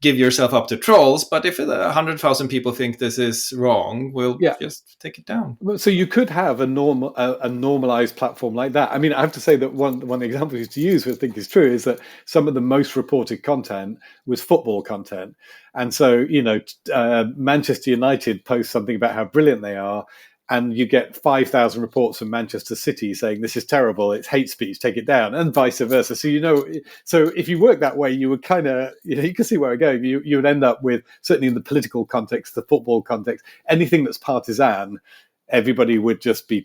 give yourself up to trolls. But if 100,000 people think this is wrong, we'll just take it down. So you could have a normalized platform like that. I mean, I have to say that one example to use, which I think is true, is that some of the most reported content was football content. And so, Manchester United post something about how brilliant they are. and you get 5,000 reports from Manchester City saying this is terrible, it's hate speech, take it down, and vice versa. So if you work that way, you would kind of, you can see where we're going. You would end up with, certainly in the political context, the football context, anything that's partisan, everybody would just be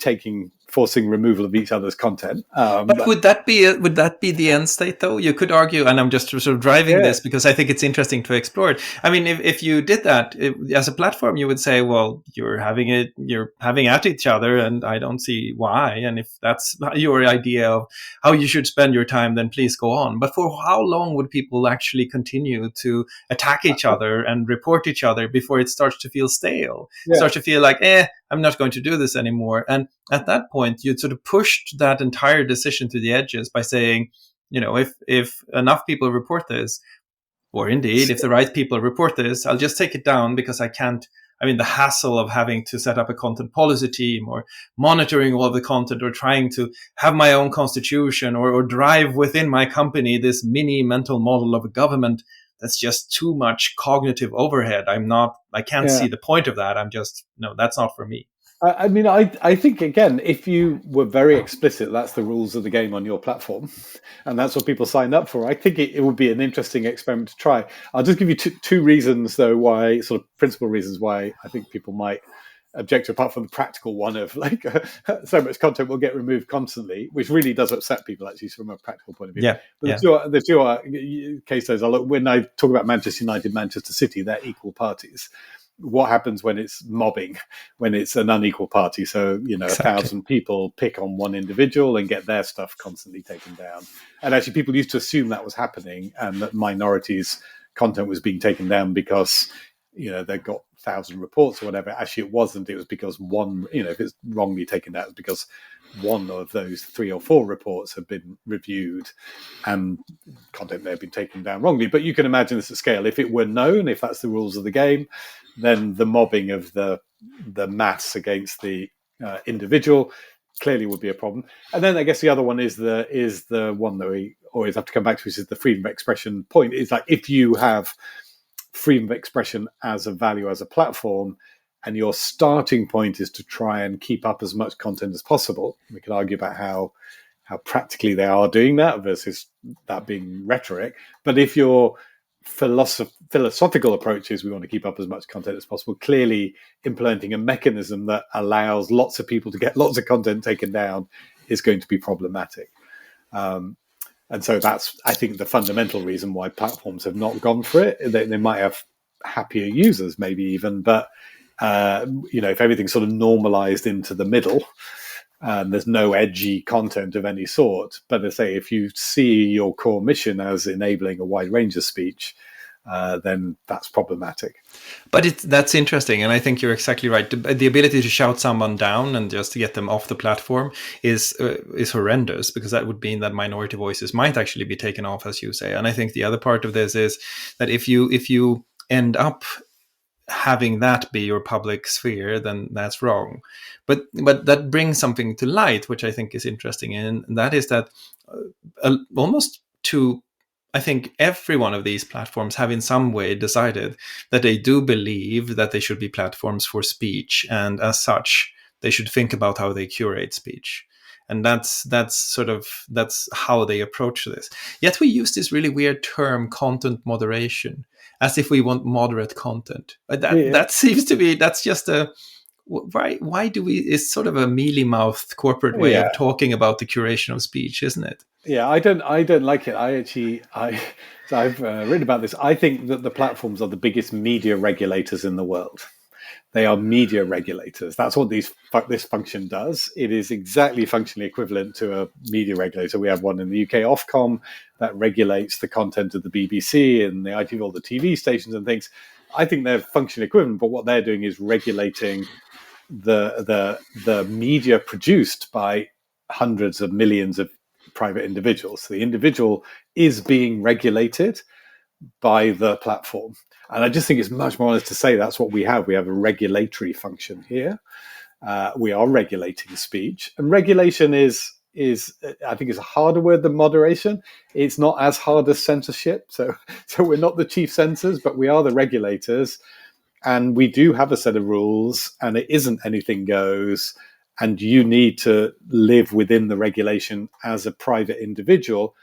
forcing removal of each other's content. But would that be the end state, though? You could argue, and I'm just sort of driving this because I think it's interesting to explore it. I mean, if you did that as a platform, you would say, well, you're having at each other, and I don't see why. And if that's your idea of how you should spend your time, then please go on. But for how long would people actually continue to attack each other and report each other before it starts to feel stale? Starts to feel like, I'm not going to do this anymore. And at that point, you'd sort of pushed that entire decision to the edges by saying, if enough people report this, or indeed, if the right people report this, I'll just take it down because I can't. I mean, the hassle of having to set up a content policy team or monitoring all of the content or trying to have my own constitution or drive within my company this mini mental model of a government, that's just too much cognitive overhead. I can't see the point of that. That's not for me. I mean, I think, again, if you were very explicit, that's the rules of the game on your platform, and that's what people sign up for, I think it would be an interesting experiment to try. I'll just give you two reasons, though, why, sort of principal reasons why I think people might object to, apart from the practical one of like so much content will get removed constantly, which really does upset people, actually, from a practical point of view. But the two case studies, when I talk about Manchester United, Manchester City, they're equal parties. What happens when it's mobbing, when it's an unequal party? So, exactly. 1,000 people pick on one individual and get their stuff constantly taken down. And actually, people used to assume that was happening and that minorities' content was being taken down because, they got 1,000 reports or whatever. Actually, it wasn't. It was because one, if it's wrongly taken down, it's because one of those 3 or 4 reports have been reviewed and content may have been taken down wrongly. But you can imagine this at scale. If it were known, if that's the rules of the game, then the mobbing of the mass against the individual clearly would be a problem. And then I guess the other one is the one that we always have to come back to, which is the freedom of expression point. It's like, if you have freedom of expression as a value, as a platform, and your starting point is to try and keep up as much content as possible, we could argue about how practically they are doing that versus that being rhetoric. But if your philosophical approach is we want to keep up as much content as possible, clearly implementing a mechanism that allows lots of people to get lots of content taken down is going to be problematic. And so that's, I think, the fundamental reason why platforms have not gone for it. They might have happier users, maybe even, but if everything's sort of normalized into the middle, there's no edgy content of any sort. But I say, if you see your core mission as enabling a wide range of speech, then that's problematic. But that's interesting, and I think you're exactly right. The ability to shout someone down and just to get them off the platform is horrendous, because that would mean that minority voices might actually be taken off, as you say. And I think the other part of this is that if you end up having that be your public sphere, then that's wrong. But that brings something to light, which I think is interesting, and that is that almost to, I think, every one of these platforms have in some way decided that they do believe that they should be platforms for speech, and as such, they should think about how they curate speech. And that's how they approach this. Yet we use this really weird term, content moderation, as if we want moderate content. That seems to be, that's just a, why do we, it's sort of a mealy-mouthed corporate way of talking about the curation of speech, isn't it? Yeah, I don't like it. I've written about this. I think that the platforms are the biggest media regulators in the world. They are media regulators. That's what this function does. It is exactly functionally equivalent to a media regulator. We have one in the UK, Ofcom, that regulates the content of the BBC and the ITV, all the TV stations and things. I think they're functionally equivalent, but what they're doing is regulating the media produced by hundreds of millions of private individuals. So the individual is being regulated by the platform. And I just think it's much more honest to say that's what we have. We have a regulatory function here. We are regulating speech. And regulation is I think, is a harder word than moderation. It's not as hard as censorship. So we're not the chief censors, but we are the regulators. And we do have a set of rules, and it isn't anything goes. And you need to live within the regulation as a private individual,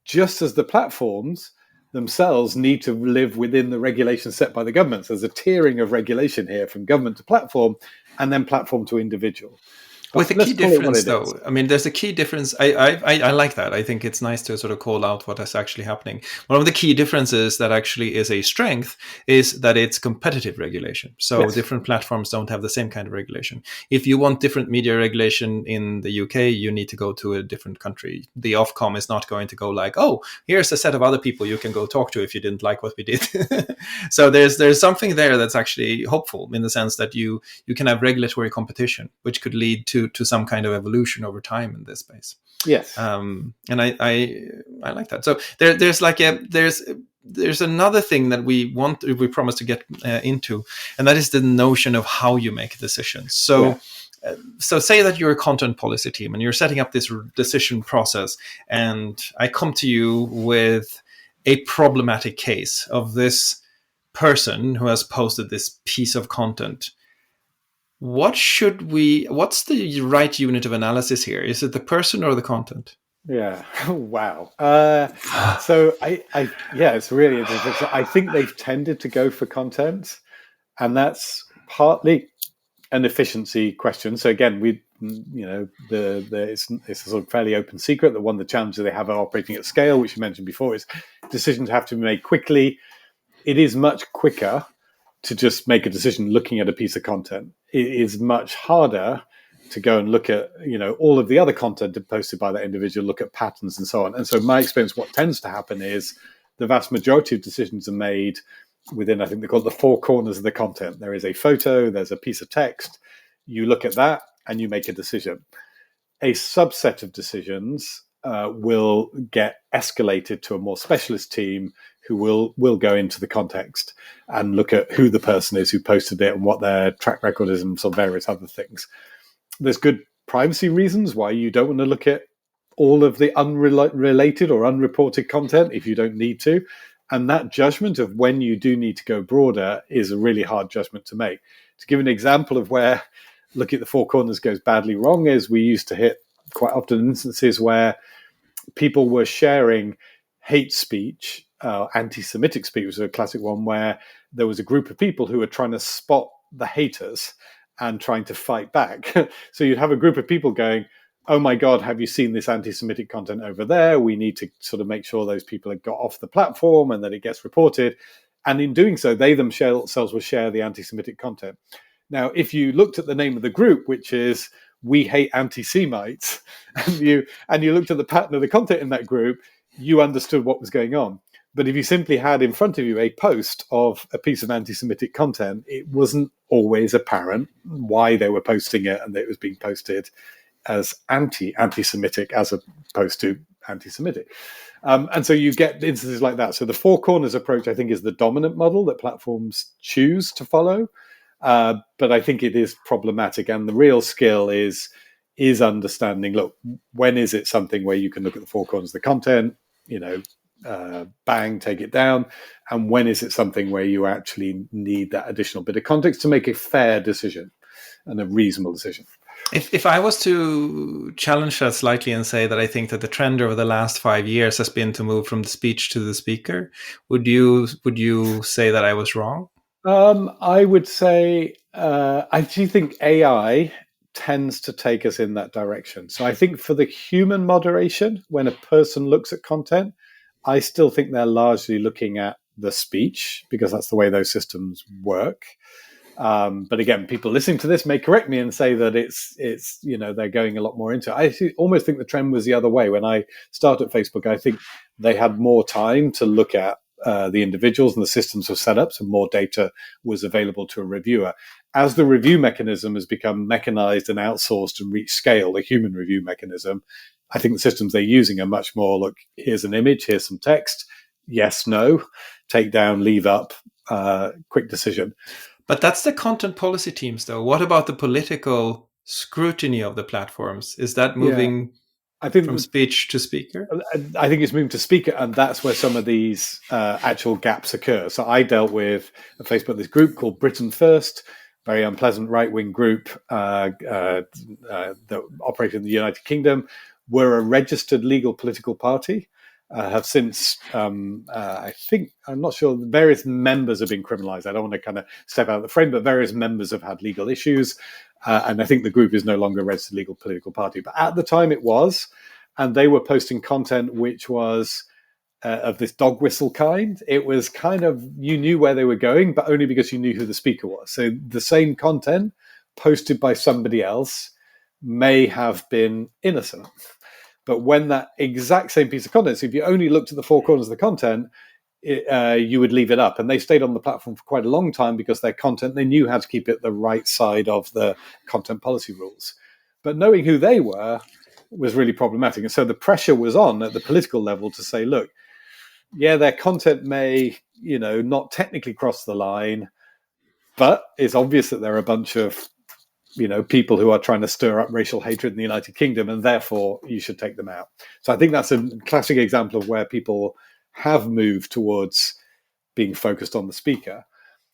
just as the platforms themselves need to live within the regulations set by the government. So there's a tiering of regulation here from government to platform, and then platform to individual. With But a let's key call it what difference, it is. though, I mean, there's a key difference. I like that. I think it's nice to sort of call out what is actually happening. One of the key differences that actually is a strength is that it's competitive regulation. So Yes. different platforms don't have the same kind of regulation. If you want different media regulation in the UK, you need to go to a different country. The Ofcom is not going to go like, oh, here's a set of other people you can go talk to if you didn't like what we did. So there's something there that's actually hopeful in the sense that you can have regulatory competition, which could lead to some kind of evolution over time in this space. Yes. And I like that. So there's another thing that we promise to get into, and that is the notion of how you make decisions. So. Yeah. So say that you're a content policy team and you're setting up this decision process, and I come to you with a problematic case of this person who has posted this piece of content. What's the right unit of analysis here? Is it the person or the content? Yeah. Wow. So yeah, it's really interesting. I think they've tended to go for content, and that's partly an efficiency question. So again, it's a sort of fairly open secret that one of the challenges they have are operating at scale, which you mentioned before, is decisions have to be made quickly. It is much quicker to just make a decision looking at a piece of content. It is much harder to go and look at, all of the other content posted by that individual, look at patterns and so on. And so my experience, what tends to happen is the vast majority of decisions are made within, I think they call it the four corners of the content. There is a photo, there's a piece of text. You look at that and you make a decision. A subset of decisions will get escalated to a more specialist team who will go into the context and look at who the person is who posted it and what their track record is and some various other things. There's good privacy reasons why you don't want to look at all of the unrelated or unreported content if you don't need to. And that judgment of when you do need to go broader is a really hard judgment to make. To give an example of where looking at the four corners goes badly wrong is we used to hit quite often instances where people were sharing hate speech, anti-Semitic speech was a classic one, where there was a group of people who were trying to spot the haters and trying to fight back. So you'd have a group of people going, oh my God, have you seen this anti-Semitic content over there? We need to sort of make sure those people have got off the platform and that it gets reported. And in doing so, they themselves will share the anti-Semitic content. Now, if you looked at the name of the group, which is We Hate Anti-Semites, and you looked at the pattern of the content in that group, you understood what was going on. But if you simply had in front of you a post of a piece of anti-Semitic content, it wasn't always apparent why they were posting it and that it was being posted as anti-Semitic as opposed to anti-Semitic. And so you get instances like that. So the four corners approach, I think, is the dominant model that platforms choose to follow. But I think it is problematic. And the real skill is understanding, look, when is it something where you can look at the four corners of the content, bang, take it down? And when is it something where you actually need that additional bit of context to make a fair decision and a reasonable decision? If I was to challenge that slightly and say that I think that the trend over the last 5 years has been to move from the speech to the speaker, would you say that I was wrong? I would say I do think AI tends to take us in that direction. So I think for the human moderation, when a person looks at content, I still think they're largely looking at the speech because that's the way those systems work. But again, people listening to this may correct me and say that it's they're going a lot more into it. I almost think the trend was the other way. When I started Facebook, I think they had more time to look at the individuals and the systems were set up, so more data was available to a reviewer. As the review mechanism has become mechanized and outsourced and reached scale, the human review mechanism, I think the systems they're using are much more, look, here's an image, here's some text, yes, no, take down, leave up, quick decision. But that's the content policy teams, though. What about the political scrutiny of the platforms? Is that moving I think from speech to speaker? I think it's moving to speaker, and that's where some of these actual gaps occur. So I dealt with on Facebook this group called Britain First, very unpleasant right-wing group that operated in the United Kingdom. We're a registered legal political party. Have since, I think, I'm not sure, various members have been criminalized. I don't want to kind of step out of the frame, but various members have had legal issues. And I think the group is no longer a registered legal political party. But at the time it was, and they were posting content which was of this dog whistle kind. It was kind of, you knew where they were going, but only because you knew who the speaker was. So the same content posted by somebody else may have been innocent. But when that exact same piece of content, so if you only looked at the four corners of the content, you would leave it up. And they stayed on the platform for quite a long time because their content, they knew how to keep it the right side of the content policy rules. But knowing who they were was really problematic. And so the pressure was on at the political level to say, look, yeah, their content may, not technically cross the line, but it's obvious that there are a bunch of people who are trying to stir up racial hatred in the United Kingdom, and therefore you should take them out. So I think that's a classic example of where people have moved towards being focused on the speaker.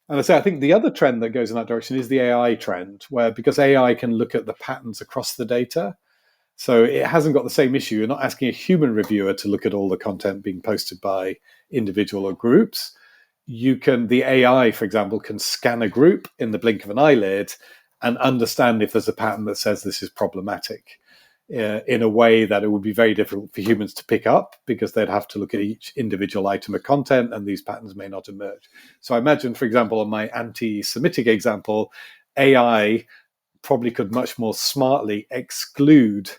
And I think the other trend that goes in that direction is the AI trend, where because AI can look at the patterns across the data, so it hasn't got the same issue. You're not asking a human reviewer to look at all the content being posted by individual or groups. The AI, for example, can scan a group in the blink of an eyelid and understand if there's a pattern that says this is problematic in a way that it would be very difficult for humans to pick up because they'd have to look at each individual item of content and these patterns may not emerge. So I imagine, for example, on my anti-Semitic example, AI probably could much more smartly exclude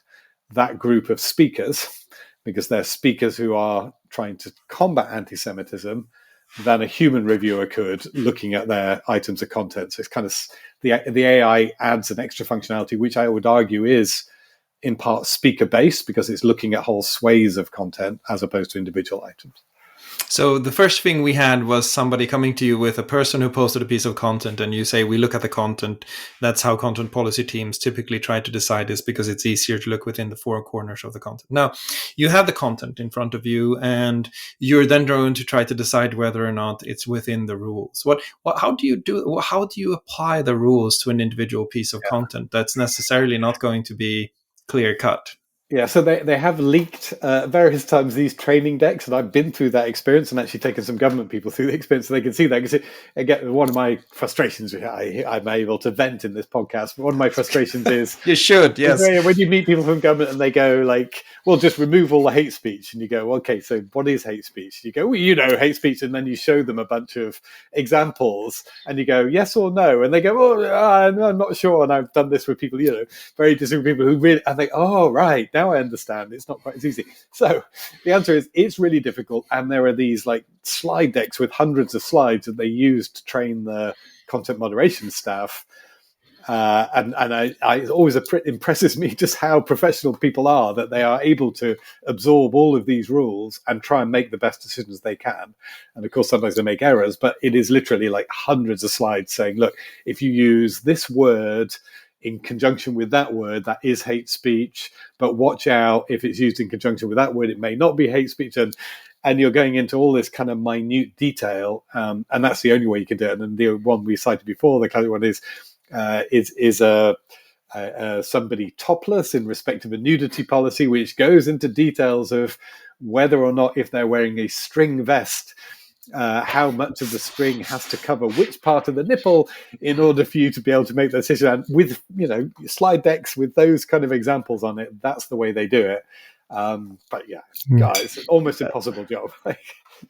that group of speakers because they're speakers who are trying to combat anti-Semitism than a human reviewer could looking at their items of content. So it's kind of the AI adds an extra functionality, which I would argue is in part speaker based because it's looking at whole swathes of content as opposed to individual items. So the first thing we had was somebody coming to you with a person who posted a piece of content, and you say, we look at the content. That's how content policy teams typically try to decide this because it's easier to look within the four corners of the content. Now, you have the content in front of you, and you're then going to try to decide whether or not it's within the rules. How do you apply the rules to an individual piece of content that's necessarily not going to be clear cut? Yeah, so they have leaked various times these training decks, and I've been through that experience and actually taken some government people through the experience so they can see that. Because again, one of my frustrations, I'm able to vent in this podcast, but one of my frustrations is... You should, yes. When you meet people from government and they go like, well, just remove all the hate speech. And you go, okay, so what is hate speech? You go, well, hate speech. And then you show them a bunch of examples and you go, yes or no? And they go, well, I'm not sure. And I've done this with people, very different people who really, and they, oh, right. Now I understand. It's not quite as easy. So the answer is it's really difficult. And there are these like slide decks with hundreds of slides that they use to train the content moderation staff. And it always impresses me just how professional people are, that they are able to absorb all of these rules and try and make the best decisions they can. And of course, sometimes they make errors, but it is literally like hundreds of slides saying, look, if you use this word in conjunction with that word, that is hate speech, but watch out, if it's used in conjunction with that word, it may not be hate speech. And you're going into all this kind of minute detail, and that's the only way you can do it. And the one we cited before, the kind of one is somebody topless in respect of a nudity policy, which goes into details of whether or not, if they're wearing a string vest, how much of the string has to cover which part of the nipple in order for you to be able to make that decision. And with slide decks with those kind of examples on it, that's the way they do it. But yeah, guys, it's an almost impossible job.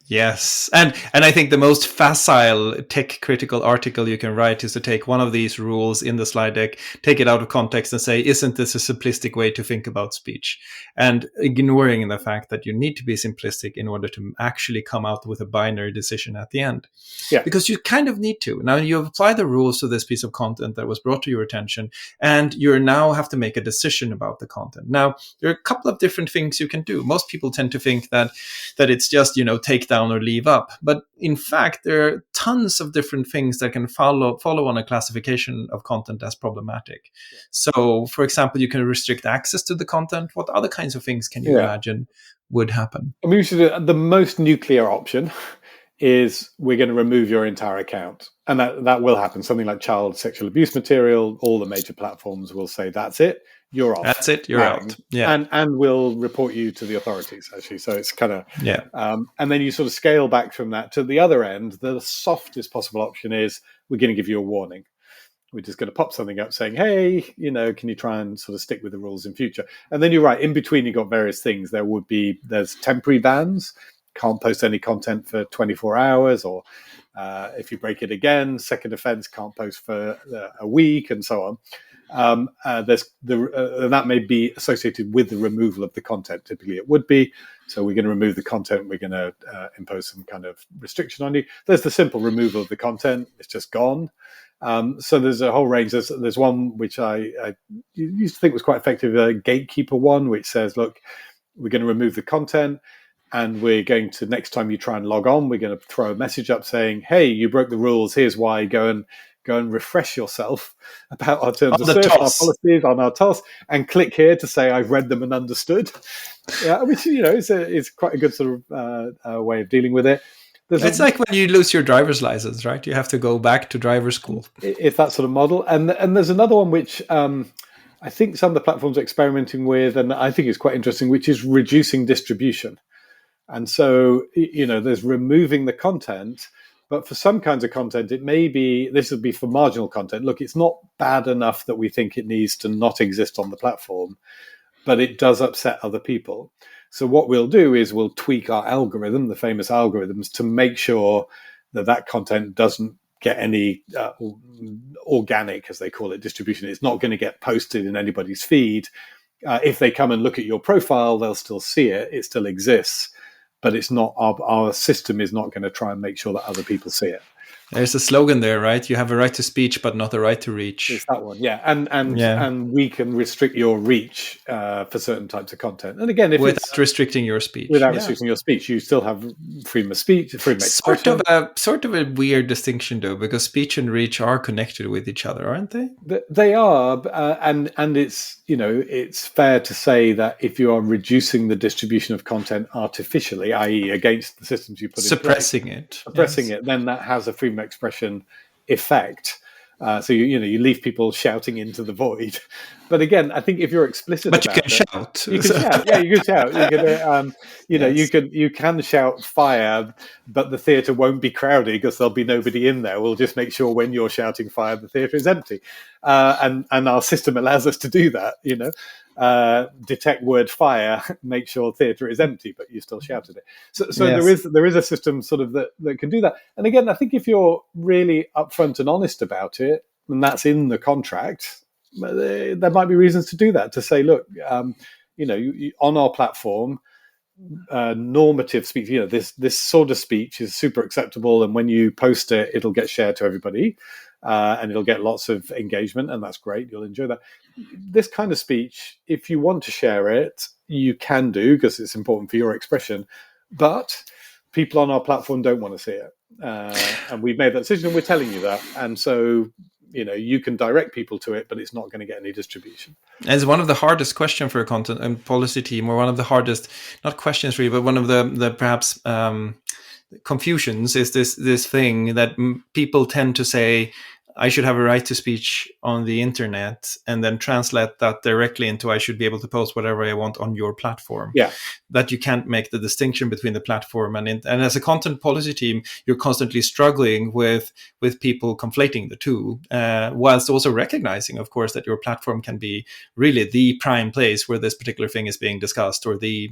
Yes. And I think the most facile tech critical article you can write is to take one of these rules in the slide deck, take it out of context and say, isn't this a simplistic way to think about speech? And ignoring the fact that you need to be simplistic in order to actually come out with a binary decision at the end. Yeah. Because you kind of need to. Now you apply the rules to this piece of content that was brought to your attention, and you now have to make a decision about the content. Now, there are a couple of different things you can do. Most people tend to think that it's just, take down or leave up. But in fact, there are tons of different things that can follow on a classification of content as problematic. So, for example, you can restrict access to the content. What other kinds of things can you imagine would happen? I mean, we should do the most nuclear option is we're going to remove your entire account. And that will happen. Something like child sexual abuse material, all the major platforms will say, that's it, you're off. That's it, you're out. Yeah. And we'll report you to the authorities, actually. So it's kind of, yeah. And then you sort of scale back from that to the other end. The softest possible option is we're going to give you a warning. We're just going to pop something up saying, hey, can you try and sort of stick with the rules in future? And then you're right, in between you've got various things. There's temporary bans. Can't post any content for 24 hours, or if you break it again, second offense, can't post for a week, and so on. That may be associated with the removal of the content. Typically it would be. So we're going to remove the content. We're going to impose some kind of restriction on you. There's the simple removal of the content. It's just gone. So there's a whole range. There's one which I used to think was quite effective, a gatekeeper one, which says, look, we're going to remove the content. And we're going to, next time you try and log on, we're going to throw a message up saying, hey, you broke the rules. Here's why. Go and refresh yourself about our terms of service, our policies, on our TOS, and click here to say I've read them and understood. Yeah, which, is quite a good sort of way of dealing with it. It's like when you lose your driver's license, right? You have to go back to driver school. It's that sort of model. And there's another one which I think some of the platforms are experimenting with, and I think is quite interesting, which is reducing distribution. And so, there's removing the content, but for some kinds of content, this would be for marginal content. Look, it's not bad enough that we think it needs to not exist on the platform, but it does upset other people. So what we'll do is we'll tweak our algorithm, the famous algorithms, to make sure that content doesn't get any organic, as they call it, distribution. It's not going to get posted in anybody's feed. If they come and look at your profile, they'll still see it. It still exists. But it's not, our system is not going to try and make sure that other people see it. There's a slogan there, right? You have a right to speech, but not a right to reach. It's that one, yeah. And we can restrict your reach for certain types of content. And again, without restricting your speech, restricting your speech, you still have freedom of speech, freedom of expression. Sort of a weird distinction, though, because speech and reach are connected with each other, aren't they? They are, and it's fair to say that if you are reducing the distribution of content artificially, i.e., against the systems you put in place, suppressing it, then that has a freedom of expression effect. So you leave people shouting into the void. But again, I think if you're explicit, but you can shout. You can shout. Yeah, you can shout. You can shout fire, but the theatre won't be crowded because there'll be nobody in there. We'll just make sure when you're shouting fire, the theatre is empty, and our system allows us to do that. Detect word fire, make sure theatre is empty, but you still shouted it. So yes. there is a system sort of that can do that. And again, I think if you're really upfront and honest about it, and that's in the contract, there might be reasons to do that. To say, look, you, on our platform, normative speech, this sort of speech is super acceptable, and when you post it, it'll get shared to everybody. And it'll get lots of engagement, and that's great. You'll enjoy that. This kind of speech, if you want to share it, you can do, because it's important for your expression. But people on our platform don't want to see it. And we've made that decision, and we're telling you that. And so, you can direct people to it, but it's not going to get any distribution. It's one of the hardest questions for a content and policy team, or one of the hardest, not questions really, but one of the perhaps confusions is this thing that people tend to say, I should have a right to speech on the internet, and then translate that directly into I should be able to post whatever I want on your platform. Yeah. That you can't make the distinction between the platform and as a content policy team, you're constantly struggling with people conflating the two, whilst also recognizing, of course, that your platform can be really the prime place where this particular thing is being discussed, or the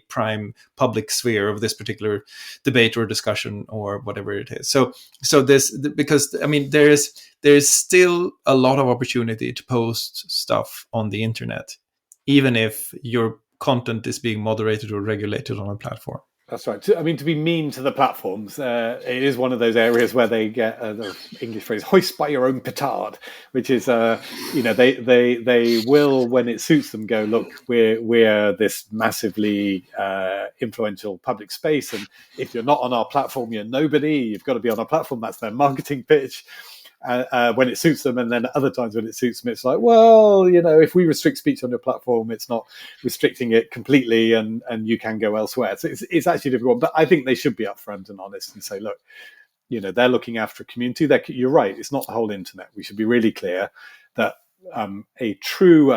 prime public sphere of this particular debate or discussion or whatever it is. So this, because I mean, there's still a lot of opportunity to post stuff on the internet, even if your content is being moderated or regulated on a platform. That's right. I mean, to be mean to the platforms, it is one of those areas where they get the English phrase "hoist by your own petard," which is, they will, when it suits them, go, look, we're this massively influential public space, and if you're not on our platform, you're nobody. You've got to be on our platform. That's their marketing pitch. When it suits them, and then other times when it suits them, it's like, well, if we restrict speech on your platform, it's not restricting it completely, and you can go elsewhere. So it's actually difficult, but I think they should be upfront and honest and say, look, they're looking after a community. You're right, it's not the whole internet. We should be really clear that a true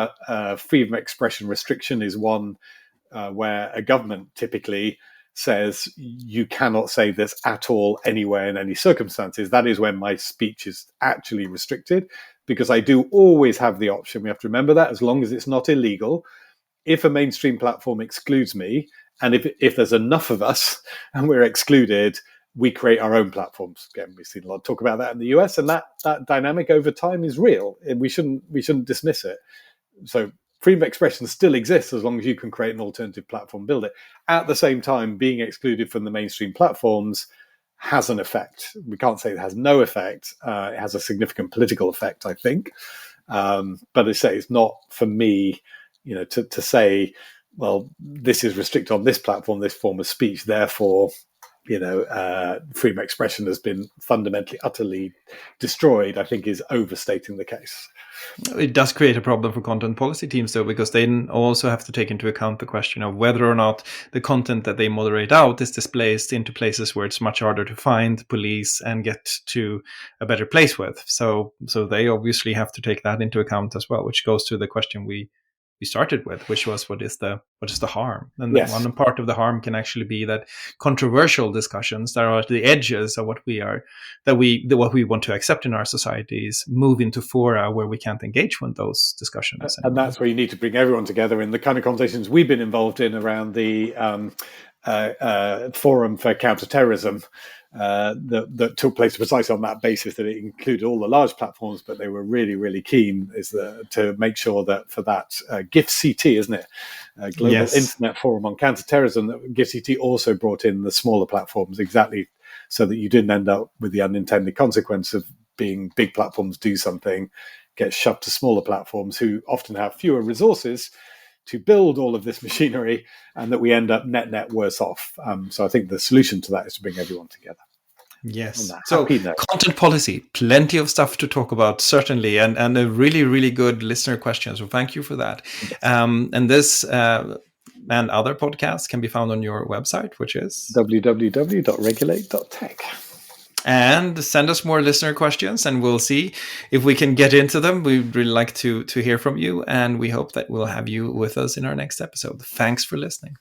freedom of expression restriction is one where a government typically says you cannot say this at all anywhere in any circumstances. That is when my speech is actually restricted, because I do always have the option. We have to remember that, as long as it's not illegal. If a mainstream platform excludes me, and if there's enough of us and we're excluded, we create our own platforms. Again, we've seen a lot of talk about that in the US, and that dynamic over time is real. We shouldn't dismiss it. So freedom of expression still exists as long as you can create an alternative platform, build it. At the same time, being excluded from the mainstream platforms has an effect. We can't say it has no effect. It has a significant political effect, I think. But I say it's not for me, to say, well, this is restricted on this platform, this form of speech, therefore, freedom of expression has been fundamentally, utterly destroyed, I think is overstating the case. It does create a problem for content policy teams, though, because they also have to take into account the question of whether or not the content that they moderate out is displaced into places where it's much harder to find, police, and get to a better place with. So they obviously have to take that into account as well, which goes to the question we started with, which was what is the harm? And yes. One part of the harm can actually be that controversial discussions that are at the edges of what we want to accept in our societies move into fora where we can't engage with those discussions. And that's where you need to bring everyone together in the kind of conversations we've been involved in around the Forum for Counterterrorism that took place precisely on that basis, that it included all the large platforms, but they were really, really keen to make sure that for that GIFCT, isn't it? Global yes. Internet Forum on Counterterrorism, that GIFCT also brought in the smaller platforms, exactly so that you didn't end up with the unintended consequence of being big platforms do something, get shoved to smaller platforms who often have fewer resources to build all of this machinery, and that we end up net worse off. So I think the solution to that is to bring everyone together. Yes. So content policy, plenty of stuff to talk about, certainly, and a really, really good listener question. So thank you for that. Yes. And this and other podcasts can be found on your website, which is www.regulate.tech. And send us more listener questions, and we'll see if we can get into them. We'd really like to hear from you, and we hope that we'll have you with us in our next episode. Thanks for listening.